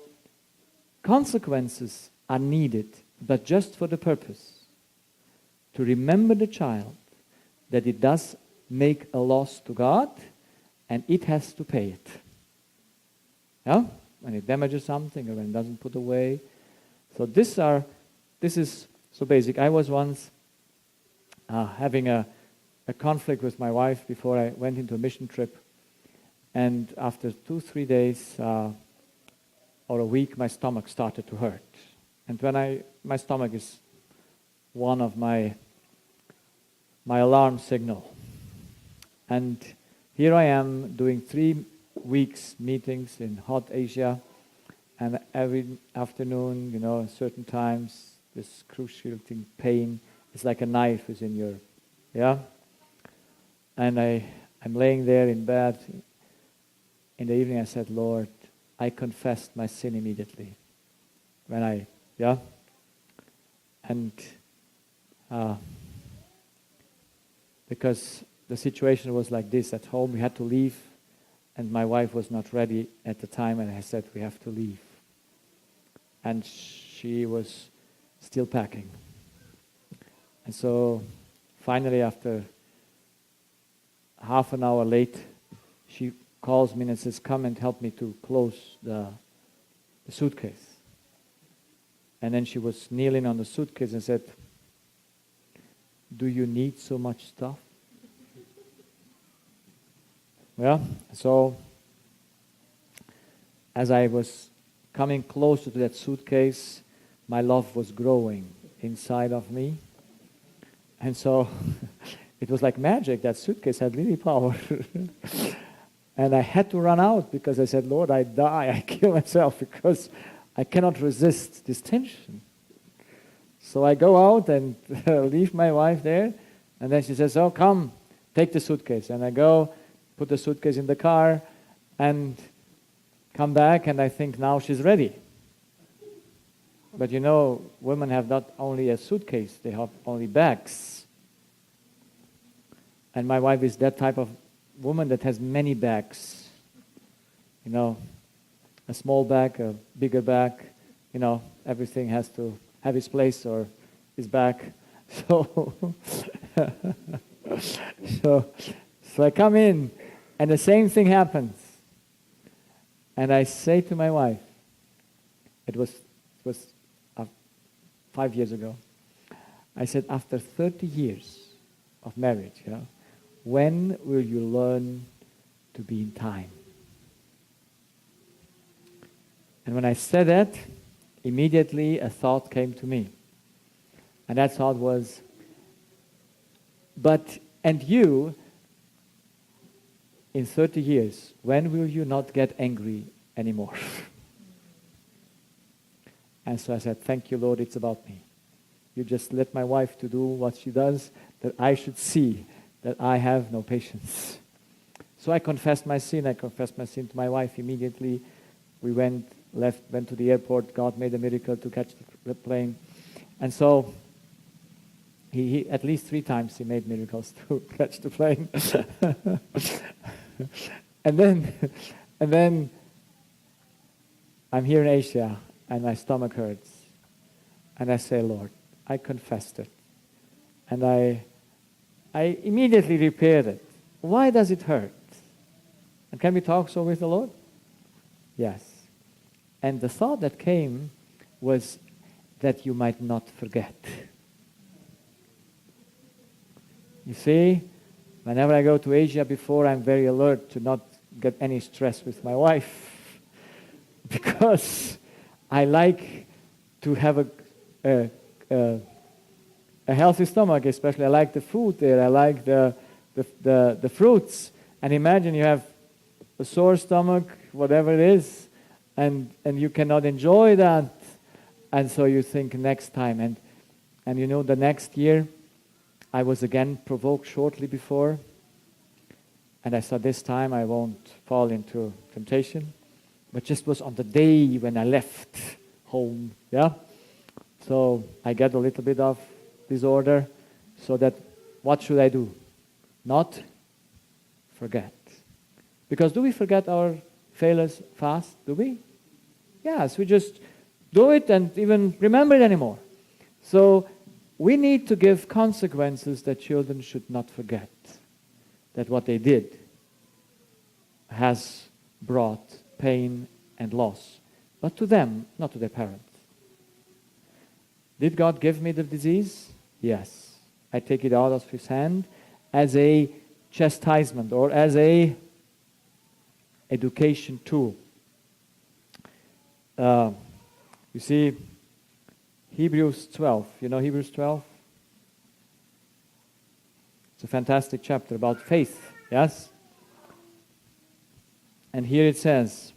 consequences are needed, but just for the purpose to remember the child that it does make a loss to God and it has to pay it. Yeah? When it damages something or when it doesn't put away. So this is so basic. I was once having a conflict with my wife before I went into a mission trip. And after 2-3 days or a week, my stomach started to hurt. And my stomach is one of my alarm signal. And here I am doing 3 weeks meetings in hot Asia, and every afternoon, certain times, this cruciating pain is like a knife is in your, yeah? And I'm laying there in bed. In the evening I said, Lord, I confessed my sin immediately. And because the situation was like this at home, we had to leave, and my wife was not ready at the time, and I said, we have to leave. And she was still packing. And so finally, after half an hour late, she calls me and says, come and help me to close the suitcase. And then she was kneeling on the suitcase and said, do you need so much stuff? Well, so as I was coming closer to that suitcase, my love was growing inside of me. And so it was like magic. That suitcase had really power. And I had to run out because I said, Lord, I die, I kill myself because I cannot resist this tension. So I go out and leave my wife there. And then she says, oh, come, take the suitcase. And I go, put the suitcase in the car, and come back, and I think now she's ready. But women have not only a suitcase, they have only bags. And my wife is that type of woman that has many bags. a small bag, a bigger bag. Everything has to have its place or its bag. So, so I come in, and the same thing happens. And I say to my wife, it was 5 years ago, I said, after 30 years of marriage, when will you learn to be in time? And when I said that, immediately a thought came to me. And that thought was, and you, in 30 years, when will you not get angry anymore? And so I said, thank you, Lord, it's about me. You just let my wife to do what she does, that I should see that I have no patience. So I confessed my sin. I confessed my sin to my wife immediately. We went to the airport. God made a miracle to catch the plane. And so he at least 3 times he made miracles to catch the plane. and then I'm here in Asia and my stomach hurts. And I say, Lord, I confessed it. And I immediately repaired it. Why does it hurt? And can we talk so with the Lord? Yes. And the thought that came was that you might not forget. You see, whenever I go to Asia before, I'm very alert to not get any stress with my wife. Because I like to have a healthy stomach, especially. I like the food there. I like the fruits. And imagine you have a sore stomach, whatever it is, and you cannot enjoy that. And so you think next time. And the next year, I was again provoked shortly before. And I thought this time I won't fall into temptation. But just was on the day when I left home. Yeah? So I get a little bit of disorder. So that, what should I do? Not forget. Because do we forget our failures fast? Do we? Yes, we just do it and even remember it anymore. So we need to give consequences that children should not forget. That what they did has brought pain and loss. But to them, not to their parents. Did God give me the disease? Yes. I take it out of His hand as a chastisement or as a education tool. You see, Hebrews 12. You know Hebrews 12? It's a fantastic chapter about faith. Yes? And here it says,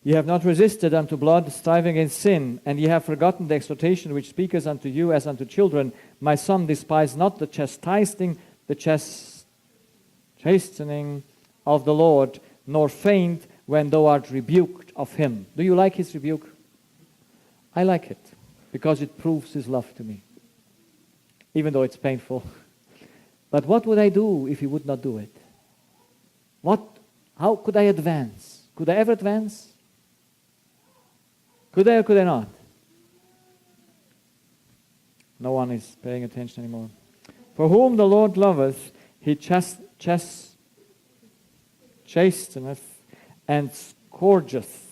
Ye have not resisted unto blood, striving against sin, and ye have forgotten the exhortation which speaketh unto you as unto children. My son, despise not the chastening of the Lord, nor faint when thou art rebuked of Him. Do you like His rebuke? I like it, because it proves His love to me, even though it's painful. But what would I do if He would not do it? How could I advance? Could I ever advance? Could I or could I not? No one is paying attention anymore. For whom the Lord loveth, He chasteneth and scourgeth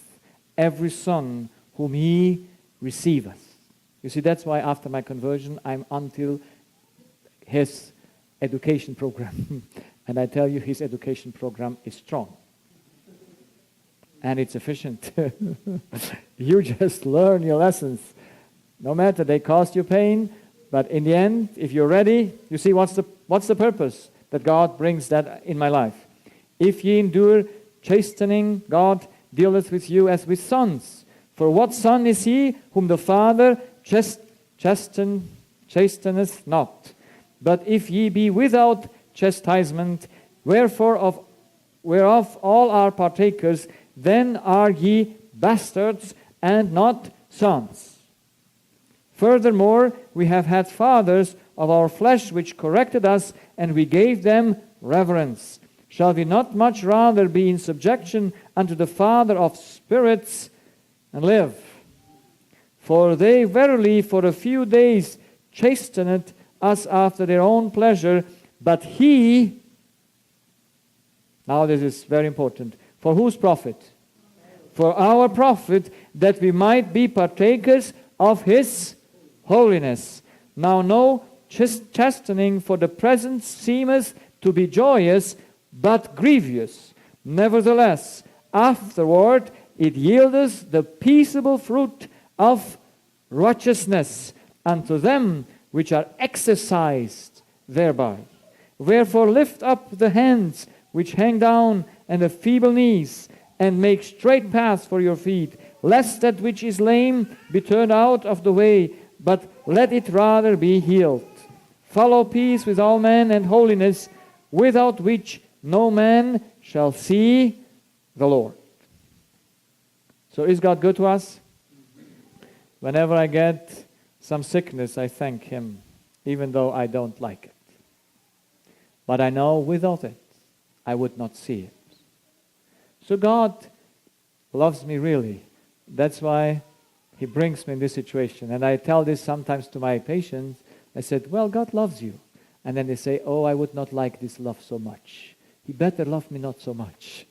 every son whom He receiveth. You see, that's why after my conversion, I'm until His education program. And I tell you, His education program is strong. And it's efficient. You just learn your lessons. No matter, they cost you pain, but in the end, if you're ready, you see what's the purpose that God brings that in my life. If ye endure chastening, God dealeth with you as with sons. For what son is he whom the Father chasteneth not? But if ye be without chastisement, whereof all are partakers, then are ye bastards and not sons. Furthermore, we have had fathers of our flesh which corrected us, and we gave them reverence. shall we not much rather be in subjection unto the Father of spirits and live? For they verily for a few days chastened us after their own pleasure, but He, now this is very important, for whose profit? For our profit, that we might be partakers of His holiness. Now no chastening for the present seemeth to be joyous, but grievous. Nevertheless, afterward it yieldeth the peaceable fruit of righteousness unto them which are exercised thereby. Wherefore lift up the hands which hang down, and the feeble knees, and make straight paths for your feet, lest that which is lame be turned out of the way, but let it rather be healed. Follow peace with all men and holiness, without which no man shall see the Lord. So is God good to us? Whenever I get some sickness, I thank Him, even though I don't like it. But I know without it, I would not see it. So God loves me really. That's why He brings me in this situation. And I tell this sometimes to my patients. I said, well, God loves you. And then they say, oh, I would not like this love so much. He better love me not so much.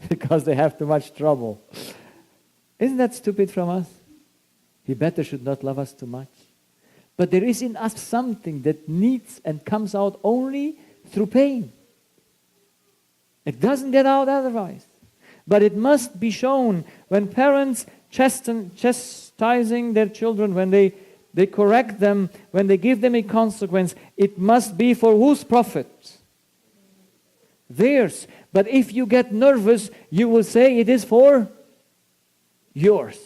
Because they have too much trouble. Isn't that stupid from us? He better should not love us too much. But there is in us something that needs and comes out only through pain. It doesn't get out otherwise. But it must be shown when parents chastising their children, when they correct them, when they give them a consequence, it must be for whose profit? Theirs. But if you get nervous, you will say it is for yours.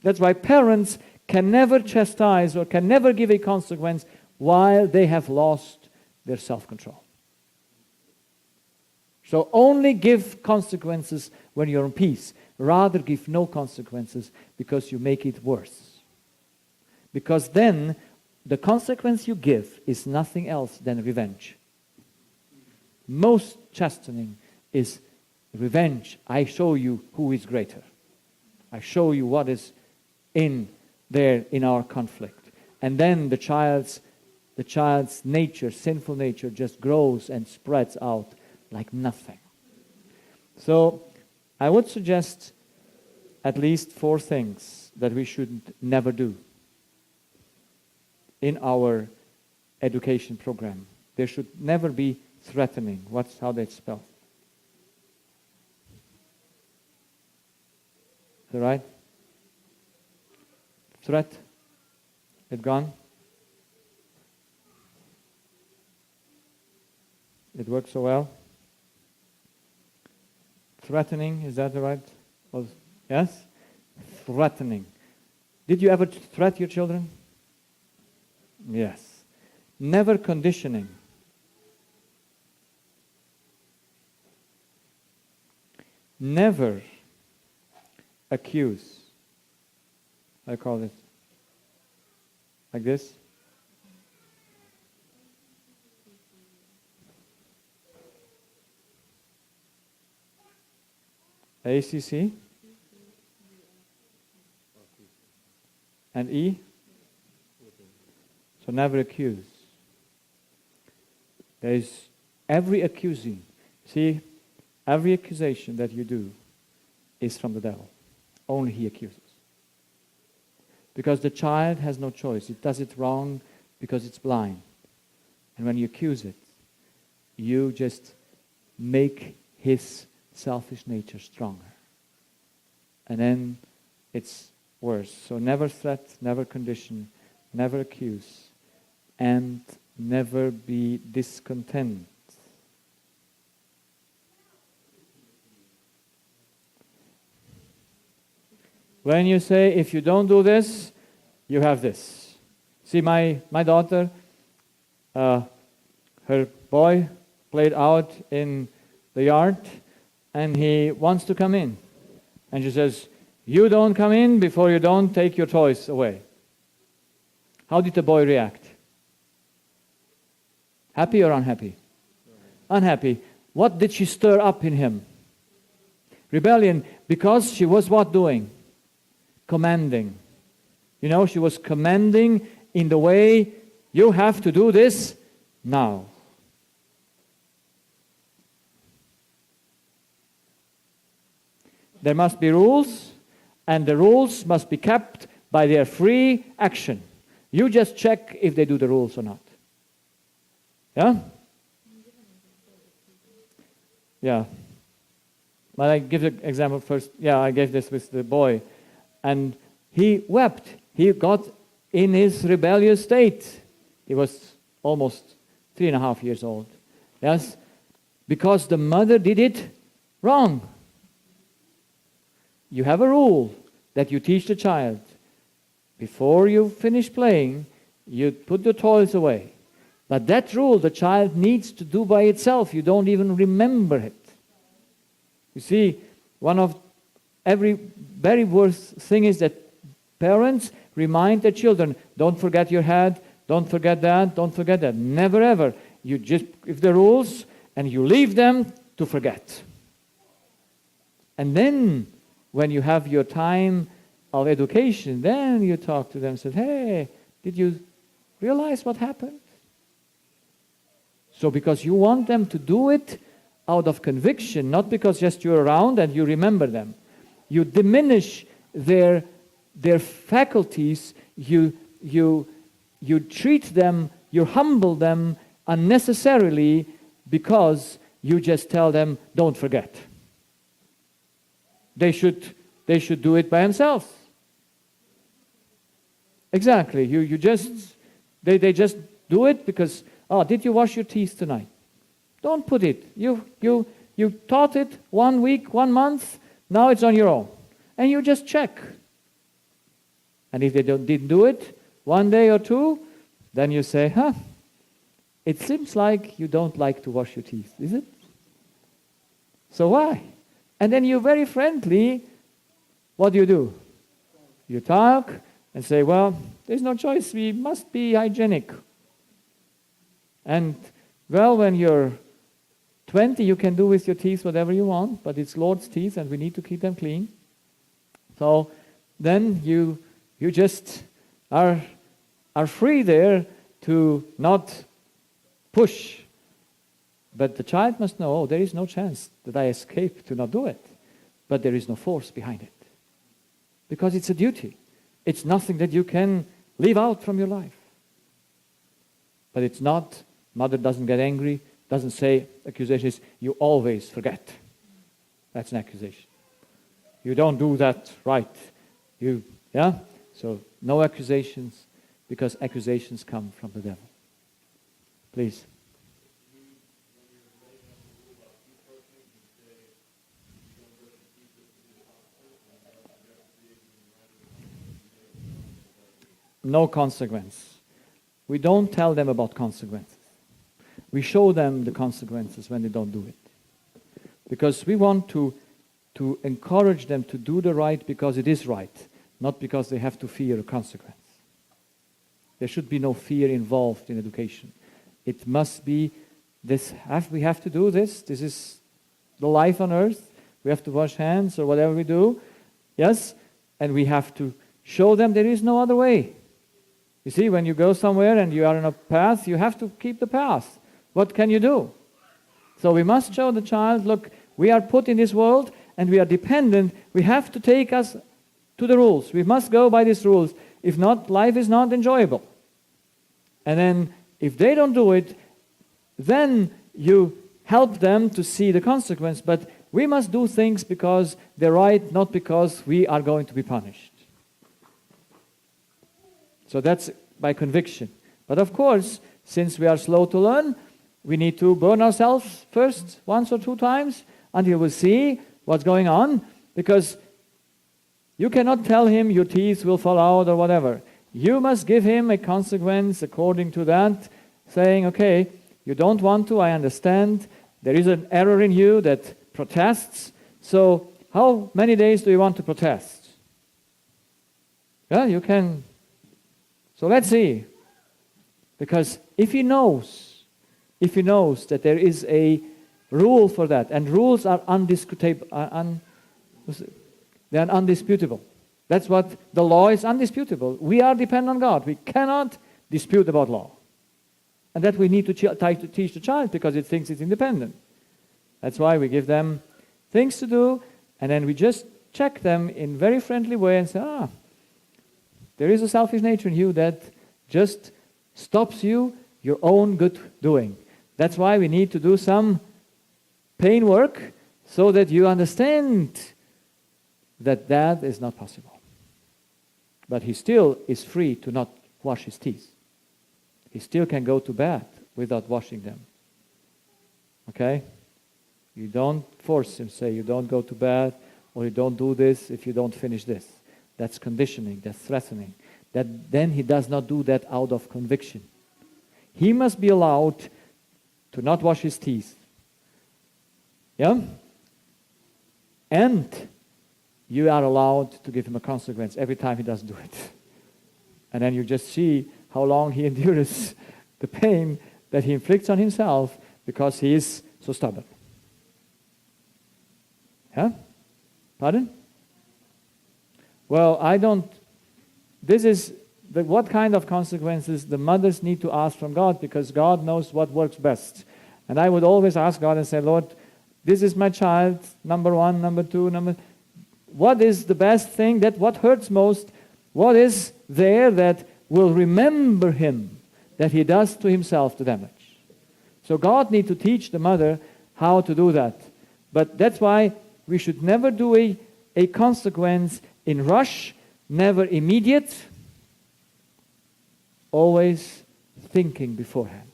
That's why parents can never chastise or can never give a consequence while they have lost their self-control. So only give consequences when you're in peace. Rather give no consequences because you make it worse. Because then the consequence you give is nothing else than revenge. Most chastening is revenge. I show you who is greater. I show you what is in there in our conflict. And then the child's nature, sinful nature, just grows and spreads out like nothing. So I would suggest at least 4 things that we should never do in our education program. There should never be threatening. How that's spelled. Is that right? Threat? It gone? It worked so well? Threatening, is that right? Yes? Threatening. Did you ever threaten your children? Yes. Never conditioning. Never accuse. I call it like this. ACC and E. So never accuse. There is every accusing. See, every accusation that you do is from the devil. Only he accuses. Because the child has no choice. It does it wrong because it's blind. And when you accuse it, you just make his selfish nature stronger. And then it's worse. So never threat, never condition, never accuse, and never be discontent. When you say, if you don't do this, you have this. See, my daughter, her boy played out in the yard, and he wants to come in. And she says, you don't come in before you don't take your toys away. How did the boy react? Happy or unhappy? unhappy. What did she stir up in him? Rebellion, because she was what doing? Commanding. You know, she was commanding in the way, you have to do this now. There must be rules, and the rules must be kept by their free action. You just check if they do the rules or not. Yeah? Yeah. But I give the example first. Yeah, I gave this with the boy. And he wept. He got in his rebellious state. He was almost 3.5 years old. Yes? Because the mother did it wrong. You have a rule that you teach the child. Before you finish playing, you put the toys away. But that rule the child needs to do by itself. You don't even remember it. You see, one of every very worst thing is that parents remind their children, don't forget your hat, don't forget that, don't forget that. Never ever. You just give the rules and you leave them to forget. And then, when you have your time of education, then you talk to them and say, hey, did you realize what happened? So because you want them to do it out of conviction, not because just you're around and you remember them. You diminish their faculties, you treat them, you humble them unnecessarily because you just tell them, don't forget. They should do it by themselves. Exactly. They just do it because, did you wash your teeth tonight? Don't put it. You taught it 1 week, 1 month, now it's on your own. And you just check. And if they didn't do it 1 day or 2, then you say, it seems like you don't like to wash your teeth, is it? So why? And then you very friendly, what do? You talk and say, well, there's no choice, we must be hygienic. And, well, when you're 20, you can do with your teeth whatever you want, but it's Lord's teeth and we need to keep them clean. So then you just are free there to not push. But the child must know, there is no chance that I escape to not do it. But there is no force behind it. Because it's a duty. It's nothing that you can leave out from your life. But it's not, mother doesn't get angry, doesn't say, accusation is, you always forget. That's an accusation. You don't do that right. So no accusations, because accusations come from the devil. Please. No consequence. We don't tell them about consequences. We show them the consequences when they don't do it. Because we want to encourage them to do the right because it is right, not because they have to fear a consequence. There should be no fear involved in education. It must be this. We have to do this. This is the life on earth. We have to wash hands or whatever we do. Yes? And we have to show them there is no other way. You see, when you go somewhere and you are on a path, you have to keep the path. What can you do? So we must show the child, look, we are put in this world and we are dependent. We have to take us to the rules. We must go by these rules. If not, life is not enjoyable. And then if they don't do it, then you help them to see the consequence. But we must do things because they're right, not because we are going to be punished. So that's by conviction. But of course, since we are slow to learn, we need to burn ourselves first, 1 or 2 times, until we see what's going on. Because you cannot tell him your teeth will fall out or whatever. You must give him a consequence according to that, saying, okay, you don't want to, I understand. There is an error in you that protests. So how many days do you want to protest? Yeah, you can. So let's see. Because if he knows if he knows that there is a rule for that, and rules are undisputable, they are undisputable. That's what the law is, undisputable. We are dependent on God. We cannot dispute about law. And that we need to teach the child because it thinks it's independent. That's why we give them things to do, and then we just check them in very friendly way and say, there is a selfish nature in you that just stops you your own good doing. That's why we need to do some pain work so that you understand that that is not possible. But he still is free to not wash his teeth. He still can go to bed without washing them. Okay? You don't force him, say you don't go to bed or you don't do this if you don't finish this. That's conditioning, that's threatening. Then he does not do that out of conviction. He must be allowed to not wash his teeth. Yeah? And you are allowed to give him a consequence every time he doesn't do it. And then you just see how long he endures the pain that he inflicts on himself because he is so stubborn. Yeah? Pardon? Well, this is what kind of consequences the mothers need to ask from God, because God knows what works best. And I would always ask God and say, Lord, this is my child, number one, number two, what is the best thing, what hurts most? What is there that will remember him that he does to himself the damage? So God needs to teach the mother how to do that. But that's why we should never do a consequence in rush, never immediate, always thinking beforehand.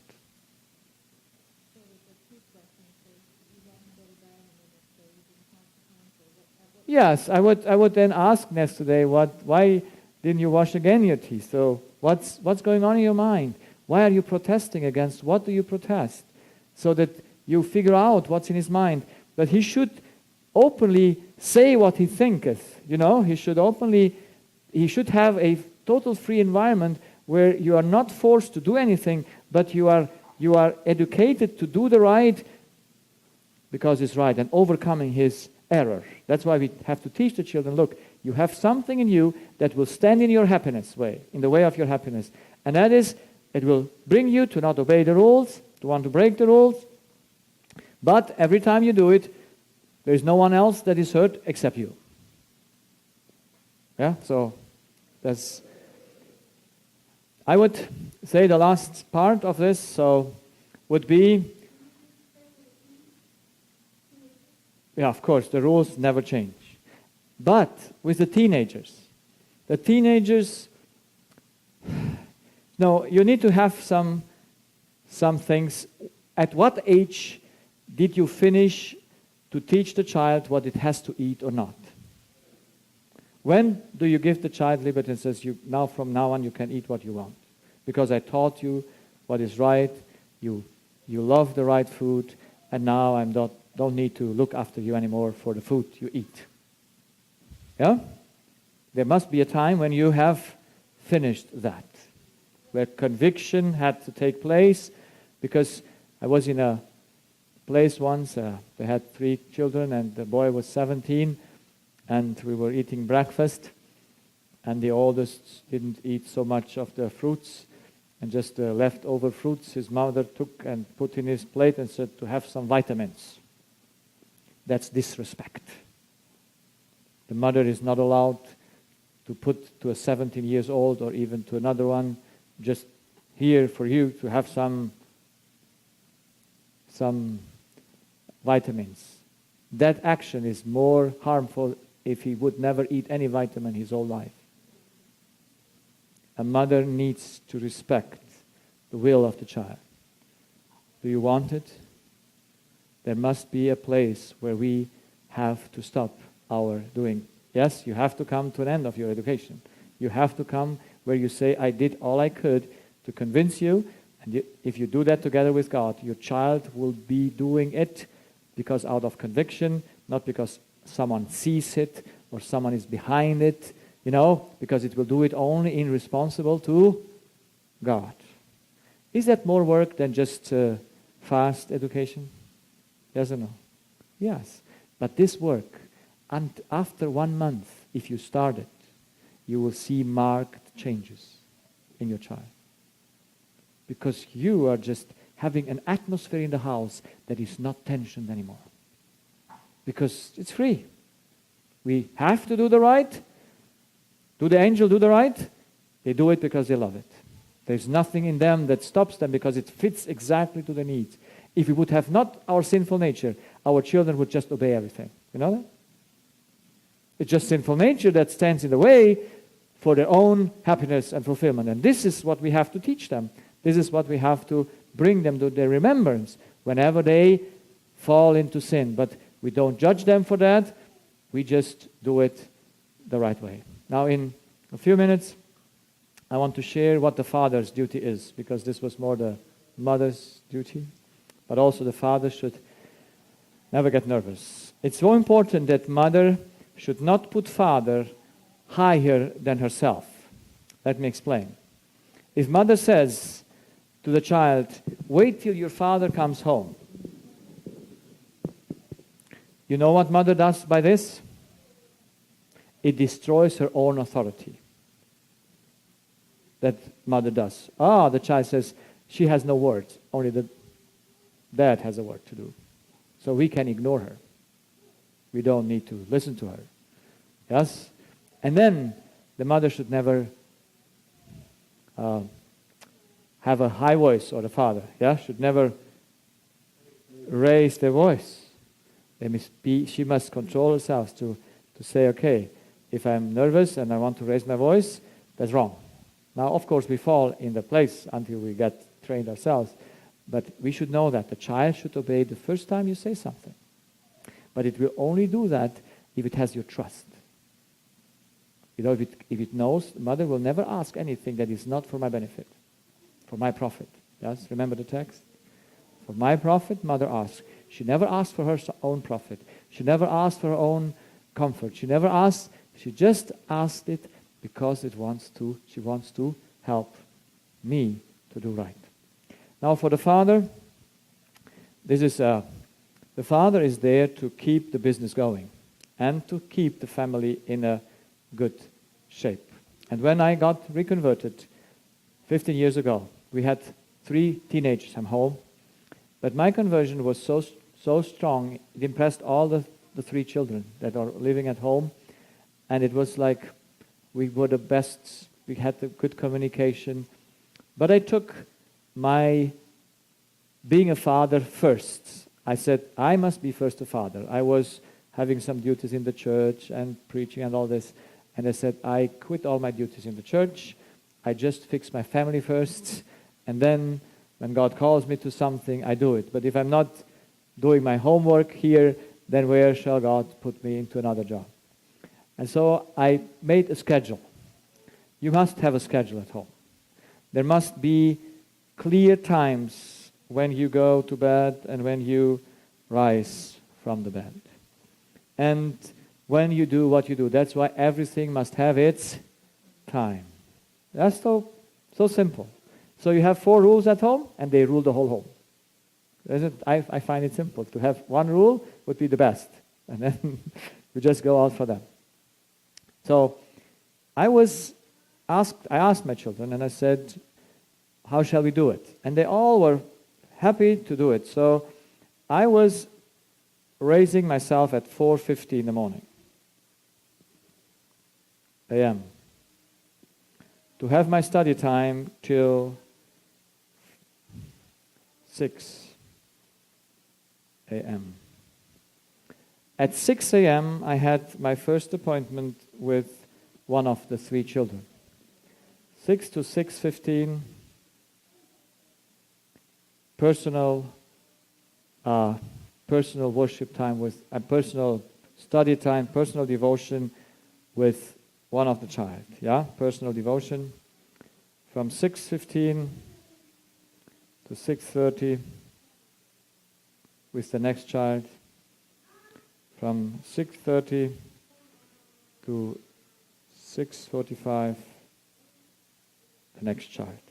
Yes, I would then ask yesterday, why didn't you wash again your teeth? So what's going on in your mind? Why are you protesting against? What do you protest? So that you figure out what's in his mind. But he should openly say what he thinketh. He should have a total free environment where you are not forced to do anything, but you are educated to do the right because it's right, and overcoming his error. That's why we have to teach the children, look, you have something in you that will stand in your happiness way, in the way of your happiness. And that is, it will bring you to not obey the rules, to want to break the rules. But every time you do it, there is no one else that is hurt except you. Yeah, so I would say the last part of this would be, of course, the rules never change. But with the teenagers, no, you need to have some things. At what age did you finish to teach the child what it has to eat or not? When do you give the child liberty and says, from now on you can eat what you want? Because I taught you what is right, you love the right food, and now I don't need to look after you anymore for the food you eat. Yeah? There must be a time when you have finished that, where conviction had to take place, because I was in a place once, they had 3 children, and the boy was 17, and we were eating breakfast, and the oldest didn't eat so much of the fruits, and just the leftover fruits his mother took and put in his plate and said to have some vitamins. That's disrespect. The mother is not allowed to put to a 17 years old or even to another one, just here for you to have some vitamins. That action is more harmful if he would never eat any vitamin his whole life. A mother needs to respect the will of the child. Do you want it? There must be a place where we have to stop our doing. Yes, you have to come to an end of your education. You have to come where you say, I did all I could to convince you. And if you do that together with God, your child will be doing it because out of conviction, not because someone sees it or someone is behind it, because it will do it only in responsible to God. Is that more work than just fast education? Yes or no? Yes. But this work, and after 1 month, if you start it, you will see marked changes in your child. Because you are just having an atmosphere in the house that is not tensioned anymore. Because it's free. We have to do the right. Do the angel do the right? They do it because they love it. There's nothing in them that stops them because it fits exactly to the needs. If we would have not our sinful nature, our children would just obey everything. You know that? It's just sinful nature that stands in the way for their own happiness and fulfillment. And this is what we have to teach them. This is what we have to bring them to their remembrance whenever they fall into sin. But we don't judge them for that. We just do it the right way. Now, in a few minutes, I want to share what the father's duty is, because this was more the mother's duty. But also the father should never get nervous. It's so important that mother should not put father higher than herself. Let me explain. If mother says to the child, wait till your father comes home. You know what mother does by this? It destroys her own authority. That mother does. The child says, she has no words. Only the dad has a word to do. So we can ignore her. We don't need to listen to her. Yes? And then the mother should never have a high voice, or the father, should never raise their voice. She must control herself to say, okay, if I'm nervous and I want to raise my voice, that's wrong. Now, of course, we fall in the place until we get trained ourselves, but we should know that the child should obey the first time you say something. But it will only do that if it has your trust. You know, if it knows, the mother will never ask anything that is not for my benefit, for my profit. Yes, remember the text? For my profit, mother asks. She never asked for her own profit. She never asked for her own comfort. She never asked. She just asked it because she wants to help me to do right. Now for the father, the father is there to keep the business going and to keep the family in a good shape. And when I got reconverted 15 years ago, we had 3 teenagers at home, but my conversion was so strong, it impressed all the 3 children that are living at home, and it was like we were the best, we had the good communication. But I took my being a father first. I said, I must be first a father. I was having some duties in the church and preaching and all this, and I said, I quit all my duties in the church. I just fix my family first, and then when God calls me to something, I do it. But if I'm not doing my homework here, then where shall God put me into another job? And so I made a schedule. You must have a schedule at home. There must be clear times when you go to bed and when you rise from the bed. And when you do what you do. That's why everything must have its time. That's so simple. So you have 4 rules at home, and they rule the whole home. I find it simple. To have 1 rule would be the best. And then you just go out for them. So I asked my children, and I said, how shall we do it? And they all were happy to do it. So I was raising myself at 4:50 in the morning, a.m., to have my study time till 6 a.m. At 6 a.m., I had my first appointment with one of the 3 children. 6 to 6:15, personal worship time with personal study time, personal devotion with one of the child. Personal devotion from 6:15 to 6:30 with the next child. From 6:30 to 6:45, the next child.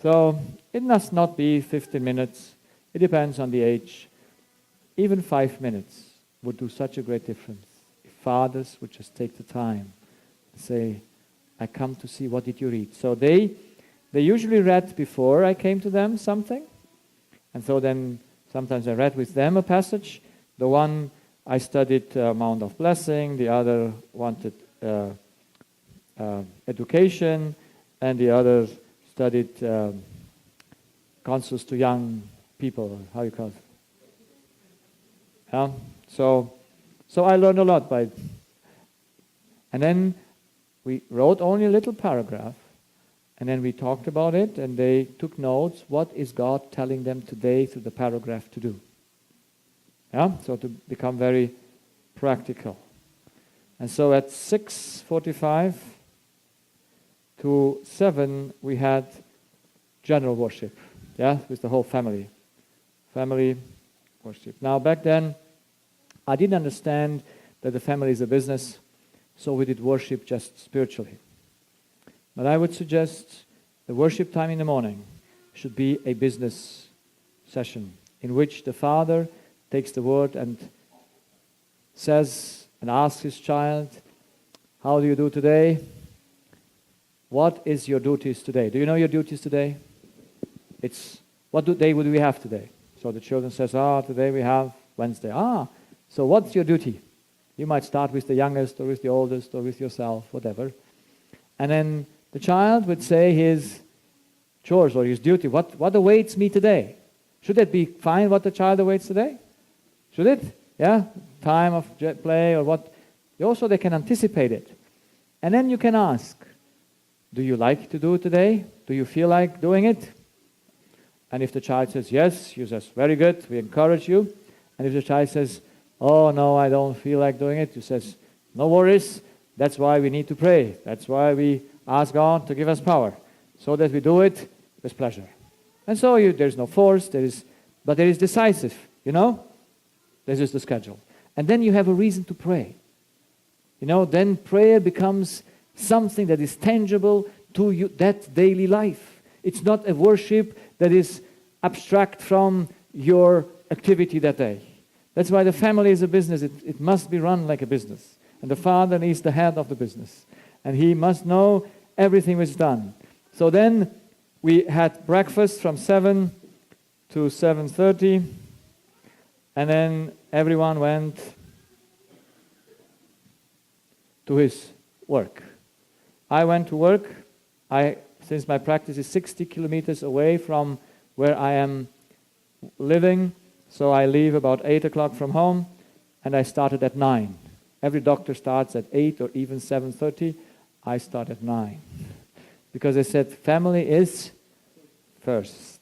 So it must not be 15 minutes. It depends on the age. Even 5 minutes would do such a great difference if fathers would just take the time and say, I come to see, what did you read? So they usually read before I came to them something. And so then sometimes I read with them a passage. The one I studied Mount of Blessing, the other wanted education, and the other studied Counsels to young people, how you call it? Yeah. So I learned a lot by it. And then we wrote only a little paragraph, and then we talked about it, and they took notes. What is God telling them today through the paragraph to do? Yeah, so to become very practical. And so at 6:45 to 7, we had general worship, yeah, with the whole family. Family worship. Now, back then, I didn't understand that the family is a business, so we did worship just spiritually. But I would suggest the worship time in the morning should be a business session in which the father takes the word and says and asks his child, how do you do today? What is your duties today? Do you know your duties today? It's, what day would we have today? So the children says, today we have Wednesday. So what's your duty? You might start with the youngest or with the oldest or with yourself, whatever. And then the child would say his chores or his duty. What awaits me today? Should that be fine what the child awaits today? Should it? Yeah? Time of play or what? Also, they can anticipate it. And then you can ask, do you like to do it today? Do you feel like doing it? And if the child says yes, you says, very good, we encourage you. And if the child says, oh no, I don't feel like doing it, you says, no worries, that's why we need to pray. That's why we ask God to give us power, so that we do it with pleasure. And so there's no force, but there is decisive, This is the schedule. And then you have a reason to pray. Then prayer becomes something that is tangible to you, that daily life. It's not a worship that is abstract from your activity that day. That's why the family is a business. It must be run like a business. And the father is the head of the business. And he must know everything was done. So then we had breakfast from 7 to 7:30. And then everyone went to his work. I went to work. Since my practice is 60 kilometers away from where I am living, so I leave about 8 o'clock from home, and I started at 9. Every doctor starts at 8 or even 7:30. I start at 9. Because I said family is first.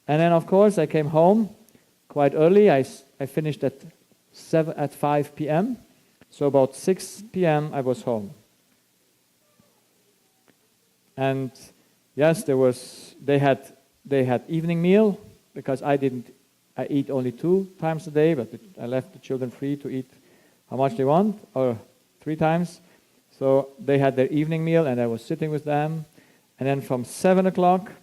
And then, of course, I came home quite early. I finished at 5 p.m. So about 6 p.m. I was home. And yes, they had evening meal, because I eat only 2 times a day, but I left the children free to eat how much they want, or 3 times. So they had their evening meal, and I was sitting with them. And then from 7 o'clock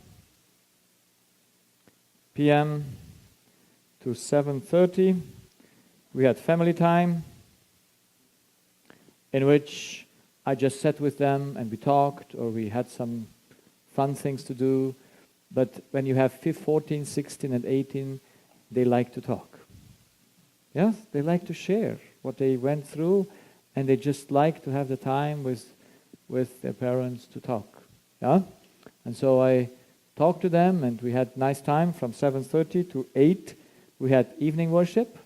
p.m. to 7:30, we had family time, in which I just sat with them and we talked, or we had some fun things to do. But when you have 14, 16, and 18, they like to talk. Yes, they like to share what they went through, and they just like to have the time with their parents to talk. Yeah? And so I talked to them, and we had nice time from 7:30 to 8. We had evening worship,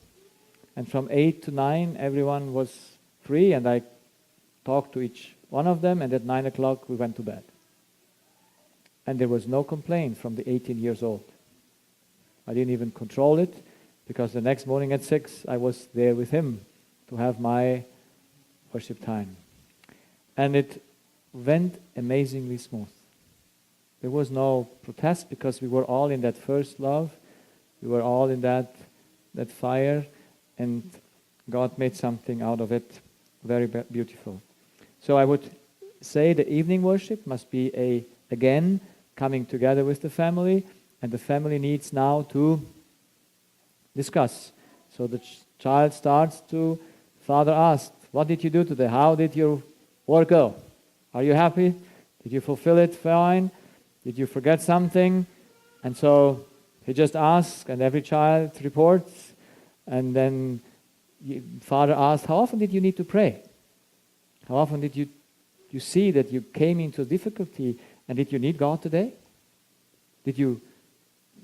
and from 8 to 9, everyone was free, and I talked to each one of them, and at 9 o'clock we went to bed. And there was no complaint from the 18 years old. I didn't even control it, because the next morning at 6 I was there with him to have my worship time. And it went amazingly smooth. There was no protest, because we were all in that first love. We were all in that fire, and God made something out of it very beautiful. So I would say the evening worship must be again coming together with the family, and the family needs now to discuss. So the child starts to, father asks, what did you do today? How did your work go? Are you happy? Did you fulfill it fine? Did you forget something? And so he just asks, and every child reports. And then father asks, how often did you need to pray? How often did you see that you came into difficulty, and did you need God today? Did you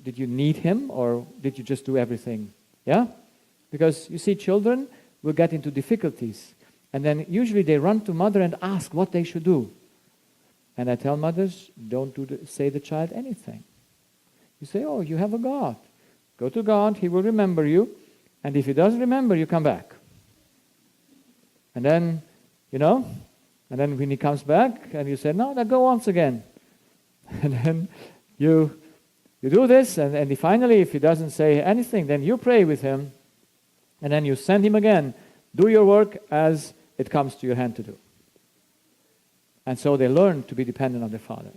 need Him, or did you just do everything? Yeah? Because you see, children will get into difficulties, and then usually they run to mother and ask what they should do. And I tell mothers, don't say the child anything. You say, oh, you have a God. Go to God, He will remember you, and if He doesn't remember, you come back. And then, and then when He comes back, and you say, no, now go once again. And then you do this, and finally, if He doesn't say anything, then you pray with Him, and then you send Him again. Do your work as it comes to your hand to do. And so they learn to be dependent on their father.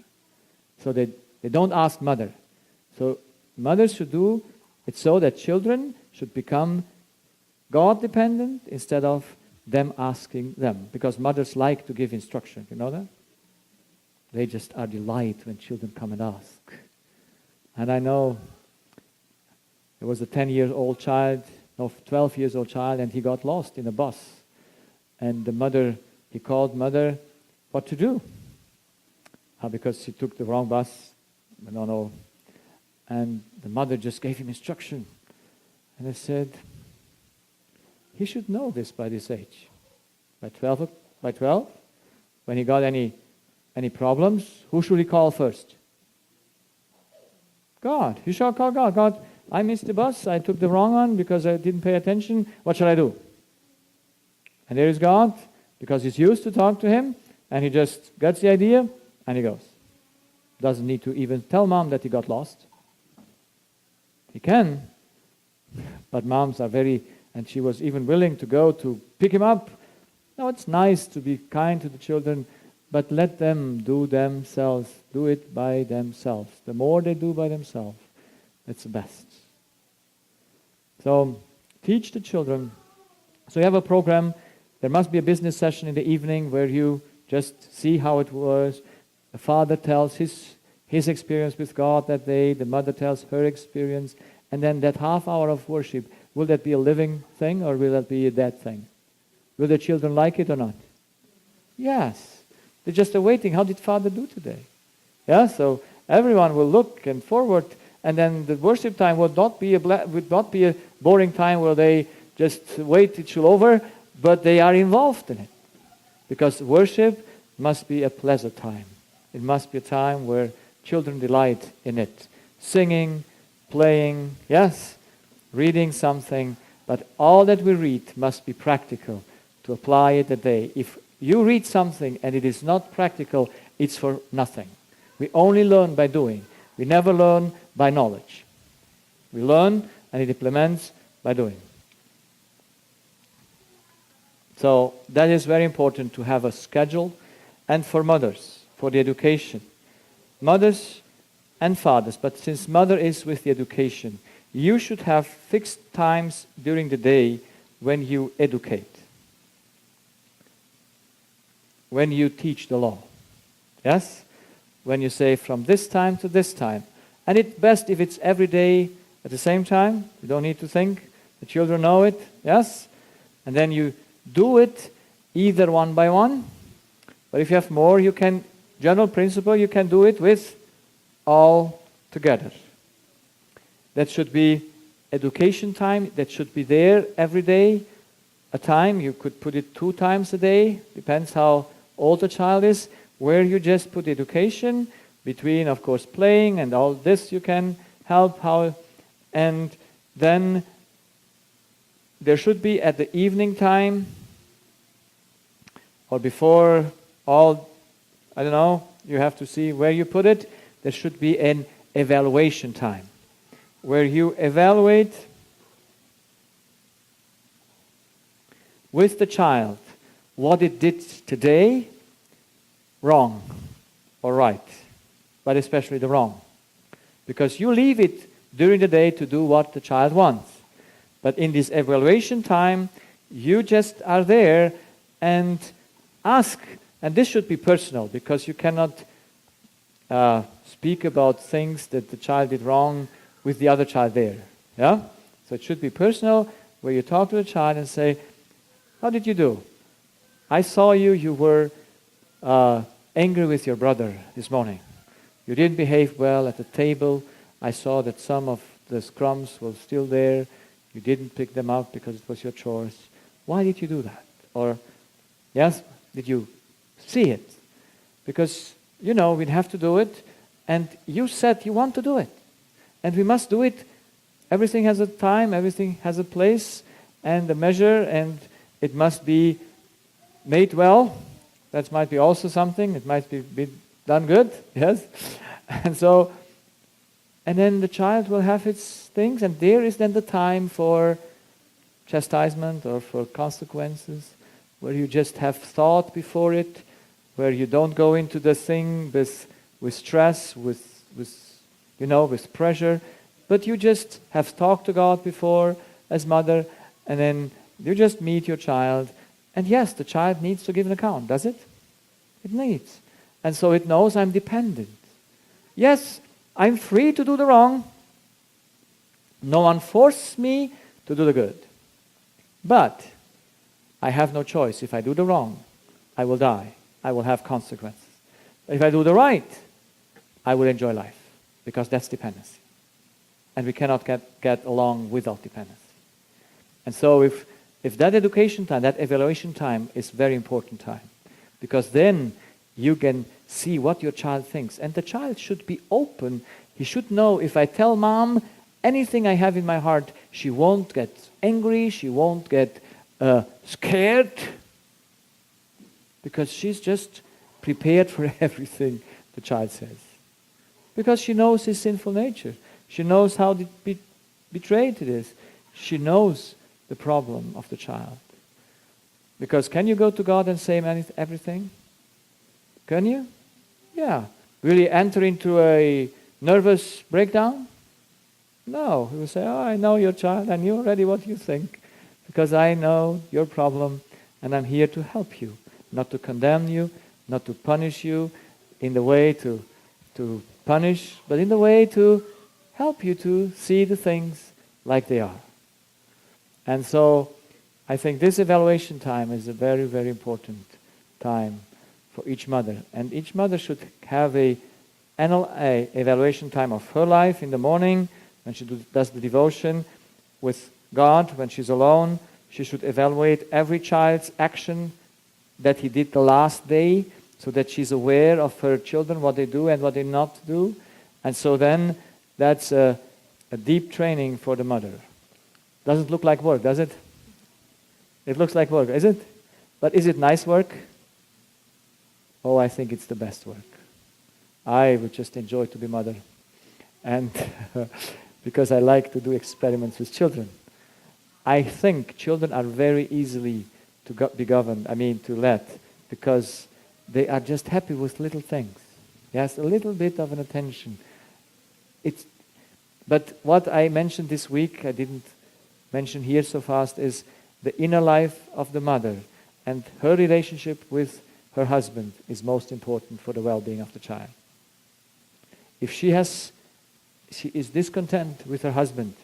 So they don't ask mother. So mothers should do it so that children should become God-dependent instead of them asking them. Because mothers like to give instruction, you know that? They just are delight when children come and ask. And I know there was a 12-year-old child, and he got lost in a bus. And he called mother, what to do? Because she took the wrong bus. No. And the mother just gave him instruction. And I said, he should know this by this age. By 12, when he got any problems, who should he call first? God. You shall call God. God, I missed the bus. I took the wrong one because I didn't pay attention. What shall I do? And there is God, because he's used to talk to him, and he just gets the idea, and he goes. Doesn't need to even tell mom that he got lost. He can, but moms are and she was even willing to go to pick him up. Now it's nice to be kind to the children, but let them do it by themselves. The more they do by themselves, that's the best. So teach the children. So you have a program. There must be a business session in the evening where you just see how it was. The father tells his experience with God that day. The mother tells her experience. And then that half hour of worship, will that be a living thing or will that be a dead thing? Will the children like it or not? Yes. They're just waiting. How did Father do today? Yeah, so everyone will look and forward, and then the worship time would not be a boring time where they just wait it all over, but they are involved in it. Because worship must be a pleasant time. It must be a time where children delight in it. Singing, playing, yes, reading something, but all that we read must be practical to apply it a day. If you read something and it is not practical, it's for nothing. We only learn by doing. We never learn by knowledge. We learn and it implements by doing. So that is very important to have a schedule, and for mothers, for the education. Mothers and fathers, but since mother is with the education, you should have fixed times during the day when you educate, when you teach the law. Yes? When you say from this time to this time. And it's best if it's every day at the same time. You don't need to think. The children know it. Yes? And then you do it either one by one. But if you have more, general principle, you can do it with all together. That should be education time. That should be there every day. A time, you could put it 2 times a day. Depends how old the child is. Where you just put education between, of course, playing and all this you can help. And then there should be at the evening time or before you have to see where you put it. There should be an evaluation time where you evaluate with the child what it did today, wrong or right. but especially the wrong. Because you leave it during the day to do what the child wants. But in this evaluation time, you just are there and ask, and this should be personal, because you cannot speak about things that the child did wrong with the other child there. Yeah? So it should be personal, where you talk to the child and say, how did you do? I saw you were angry with your brother this morning. You didn't behave well at the table. I saw that some of the crumbs were still there. You didn't pick them up because it was your choice. Why did you do that? Or, yes, did you see it? Because, we'd have to do it, and you said you want to do it. And we must do it. Everything has a time, everything has a place, and a measure, and it must be made well. That might be also something. It might be done good, yes? And then the child will have its things, and there is then the time for chastisement or for consequences, where you just have thought before it, where you don't go into the thing with stress, with pressure, but you just have talked to God before as mother, and then you just meet your child. And yes, the child needs to give an account, does it? It needs. And so it knows I'm dependent. Yes, I'm free to do the wrong. No one forced me to do the good. But I have no choice. If I do the wrong, I will die. I will have consequences. If I do the right, I will enjoy life, because that's dependency. And we cannot get along without dependency. And so if that education time, that evaluation time is very important time, because then you can see what your child thinks. And the child should be open. He should know, if I tell mom anything I have in my heart, she won't get angry, she won't get scared, because she's just prepared for everything the child says. Because she knows his sinful nature. She knows how betrayed it is. She knows the problem of the child. Because can you go to God and say everything? Can you? Yeah. Will you enter into a nervous breakdown? No. He will say, I know your child. I knew already what you think. Because I know your problem, and I'm here to help you. Not to condemn you, not to punish you in the way to punish, but in the way to help you to see the things like they are. And so I think this evaluation time is a very, very important time for each mother. And each mother should have a evaluation time of her life in the morning, when she does the devotion with God, when she's alone. She should evaluate every child's action that he did the last day, so that she's aware of her children, what they do and what they not do. And so then that's a deep training for the mother. Doesn't look like work, does it? It looks like work, is it? But is it nice work? Oh, I think it's the best work. I would just enjoy to be mother. And because I like to do experiments with children. I think children are very easily to be governed, to let, because they are just happy with little things. Yes, a little bit of an attention. But what I mentioned this week, I didn't mention here so fast, is the inner life of the mother, and her relationship with her husband is most important for the well-being of the child. If she is discontent with her husband,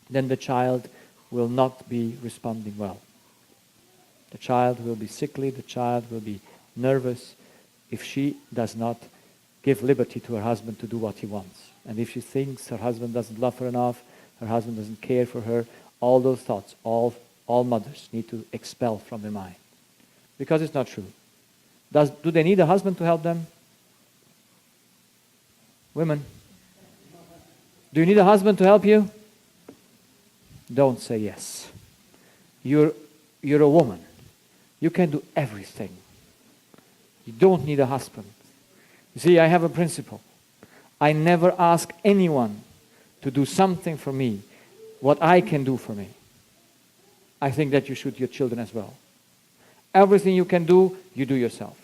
then the child will not be responding well. The child will be sickly, the child will be nervous if she does not give liberty to her husband to do what he wants. And if she thinks her husband doesn't love her enough, her husband doesn't care for her, all those thoughts, all mothers need to expel from their mind. Because it's not true. Do they need a husband to help them? Women, do you need a husband to help you? Don't say yes. You're a woman. You can do everything. You don't need a husband. You see, I have a principle. I never ask anyone to do something for me what I can do for me. I think that you should your children as well. Everything you can do, you do yourself.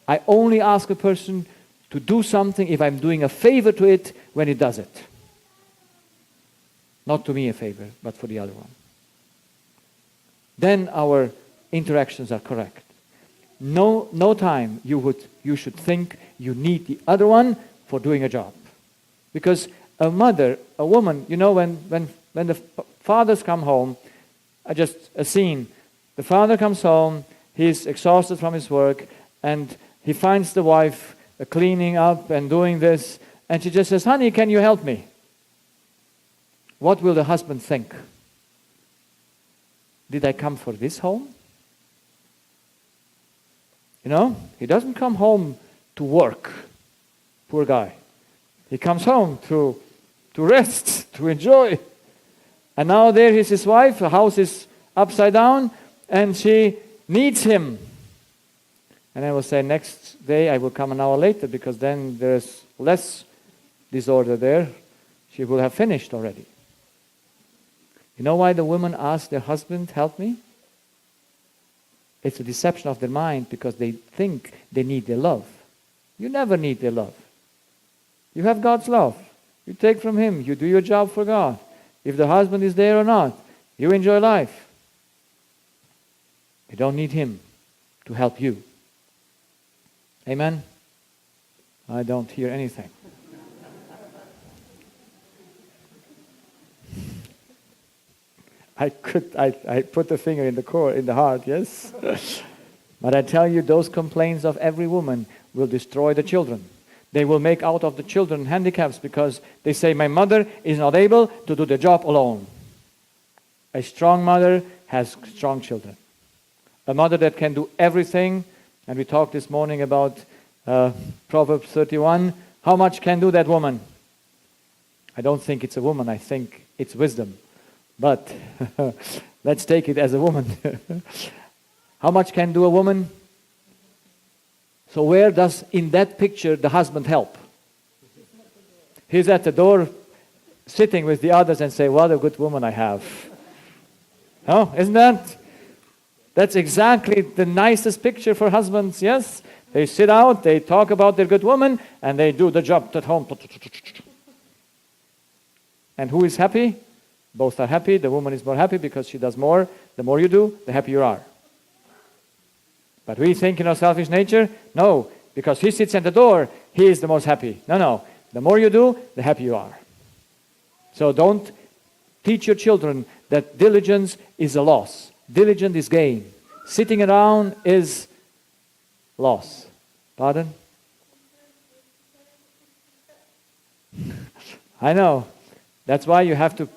I only ask a person to do something if I'm doing a favor to it when it does it. Not to me a favor, but for the other one. Then our interactions are correct. No time you should think you need the other one for doing a job. Because a woman, when the fathers come home, a scene, the father comes home, he's exhausted from his work, and he finds the wife cleaning up and doing this, and she just says, honey, can you help me? What will the husband think? Did I come for this home? He doesn't come home to work. Poor guy. He comes home to rest, to enjoy. And now there is his wife, the house is upside down, and she needs him. And I will say next day I will come an hour later because then there's less disorder there. She will have finished already. You know why the women ask their husband, help me? It's a deception of their mind because they think they need their love. You never need their love. You have God's love. You take from Him. You do your job for God. If the husband is there or not, you enjoy life. You don't need him to help you. Amen? I don't hear anything. I put the finger in the heart, yes? But I tell you, those complaints of every woman will destroy the children. They will make out of the children handicaps because they say, my mother is not able to do the job alone. A strong mother has strong children. A mother that can do everything, and we talked this morning about Proverbs 31, how much can do that woman? I don't think it's a woman, I think it's wisdom. But let's take it as a woman. How much can do a woman? So where does, in that picture, the husband help? He's at the door, sitting with the others and say, what a good woman I have. Oh, isn't that? That's exactly the nicest picture for husbands, yes? They sit out, they talk about their good woman, and they do the job at home. And who is happy? Both are happy. The woman is more happy because she does more. The more you do, the happier you are. But we think in our selfish nature, no, because he sits at the door, he is the most happy. No. The more you do, the happier you are. So don't teach your children that diligence is a loss. Diligence is gain. Sitting around is loss. Pardon? I know. That's why you have to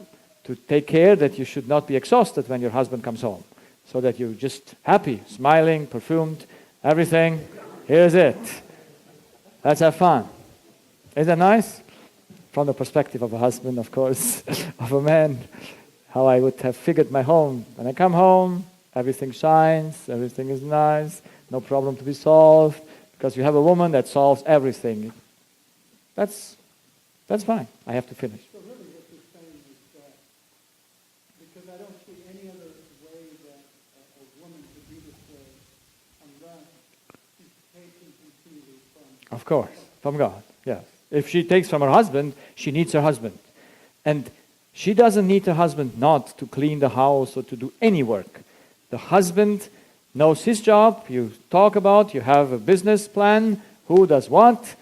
take care that you should not be exhausted when your husband comes home. So that you're just happy, smiling, perfumed, everything. Here's it. Let's have fun. Isn't that nice? From the perspective of a husband, of course, of a man, how I would have figured my home. When I come home, everything shines, everything is nice, no problem to be solved, because you have a woman that solves everything. That's fine. I have to finish. So really what you're saying is that, because I don't see any other way that a woman could be this way unless she's taking continually from... Of course, from God, yes. If she takes from her husband, she needs her husband. And she doesn't need her husband not to clean the house or to do any work. The husband knows his job. You talk about, you have a business plan, who does what,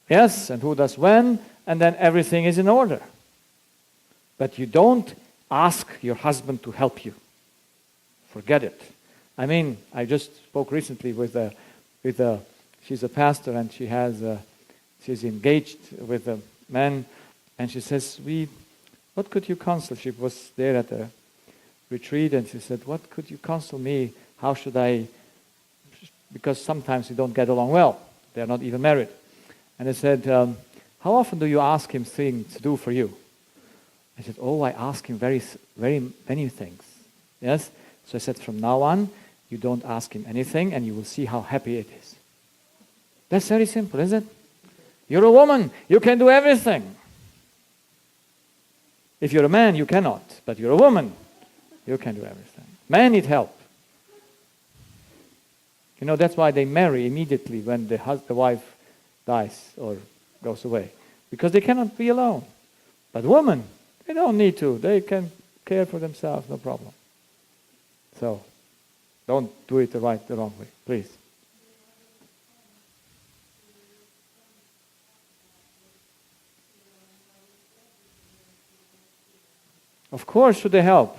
yes, and who does when, and then everything is in order. But you don't ask your husband to help you. Forget it. I mean, I just spoke recently with she's a pastor and she's engaged with a man, and she says, what could you counsel? She was there at a retreat, and she said, what could you counsel me? How should I, because sometimes we don't get along well. They're not even married. And I said, how often do you ask him things to do for you? I said, I ask him very, very many things. Yes? So I said, from now on, you don't ask him anything, and you will see how happy it is. That's very simple, isn't it? You're a woman. You can do everything. If you're a man, you cannot. But you're a woman. You can do everything. Men need help. You know, that's why they marry immediately when the dies or goes away. Because they cannot be alone. But women, they don't need to. They can care for themselves, no problem. So, don't do it the wrong way, please. Of course should they help.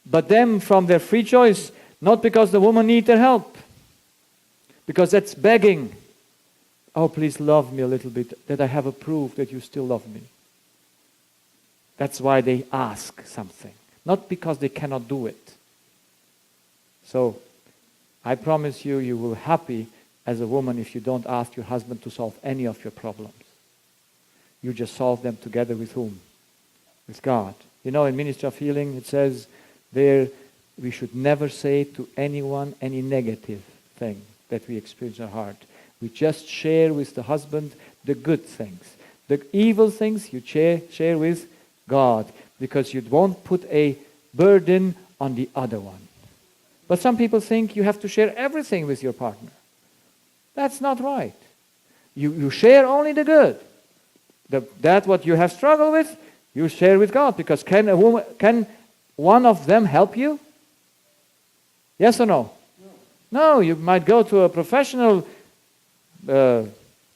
But them from their free choice, not because the woman needs their help. Because that's begging. Oh, please love me a little bit, that I have a proof that you still love me. That's why they ask something. Not because they cannot do it. So, I promise you, you will be happy as a woman if you don't ask your husband to solve any of your problems. You just solve them together with whom? With God. You know, in Ministry of Healing, it says there, we should never say to anyone any negative thing that we experience in our heart. We just share with the husband the good things. The evil things you share with God, because you won't put a burden on the other one. But some people think you have to share everything with your partner. That's not right. You share only the good. That what you have struggled with, you share with God. Because can one of them help you? Yes or no? No, you might go to a professional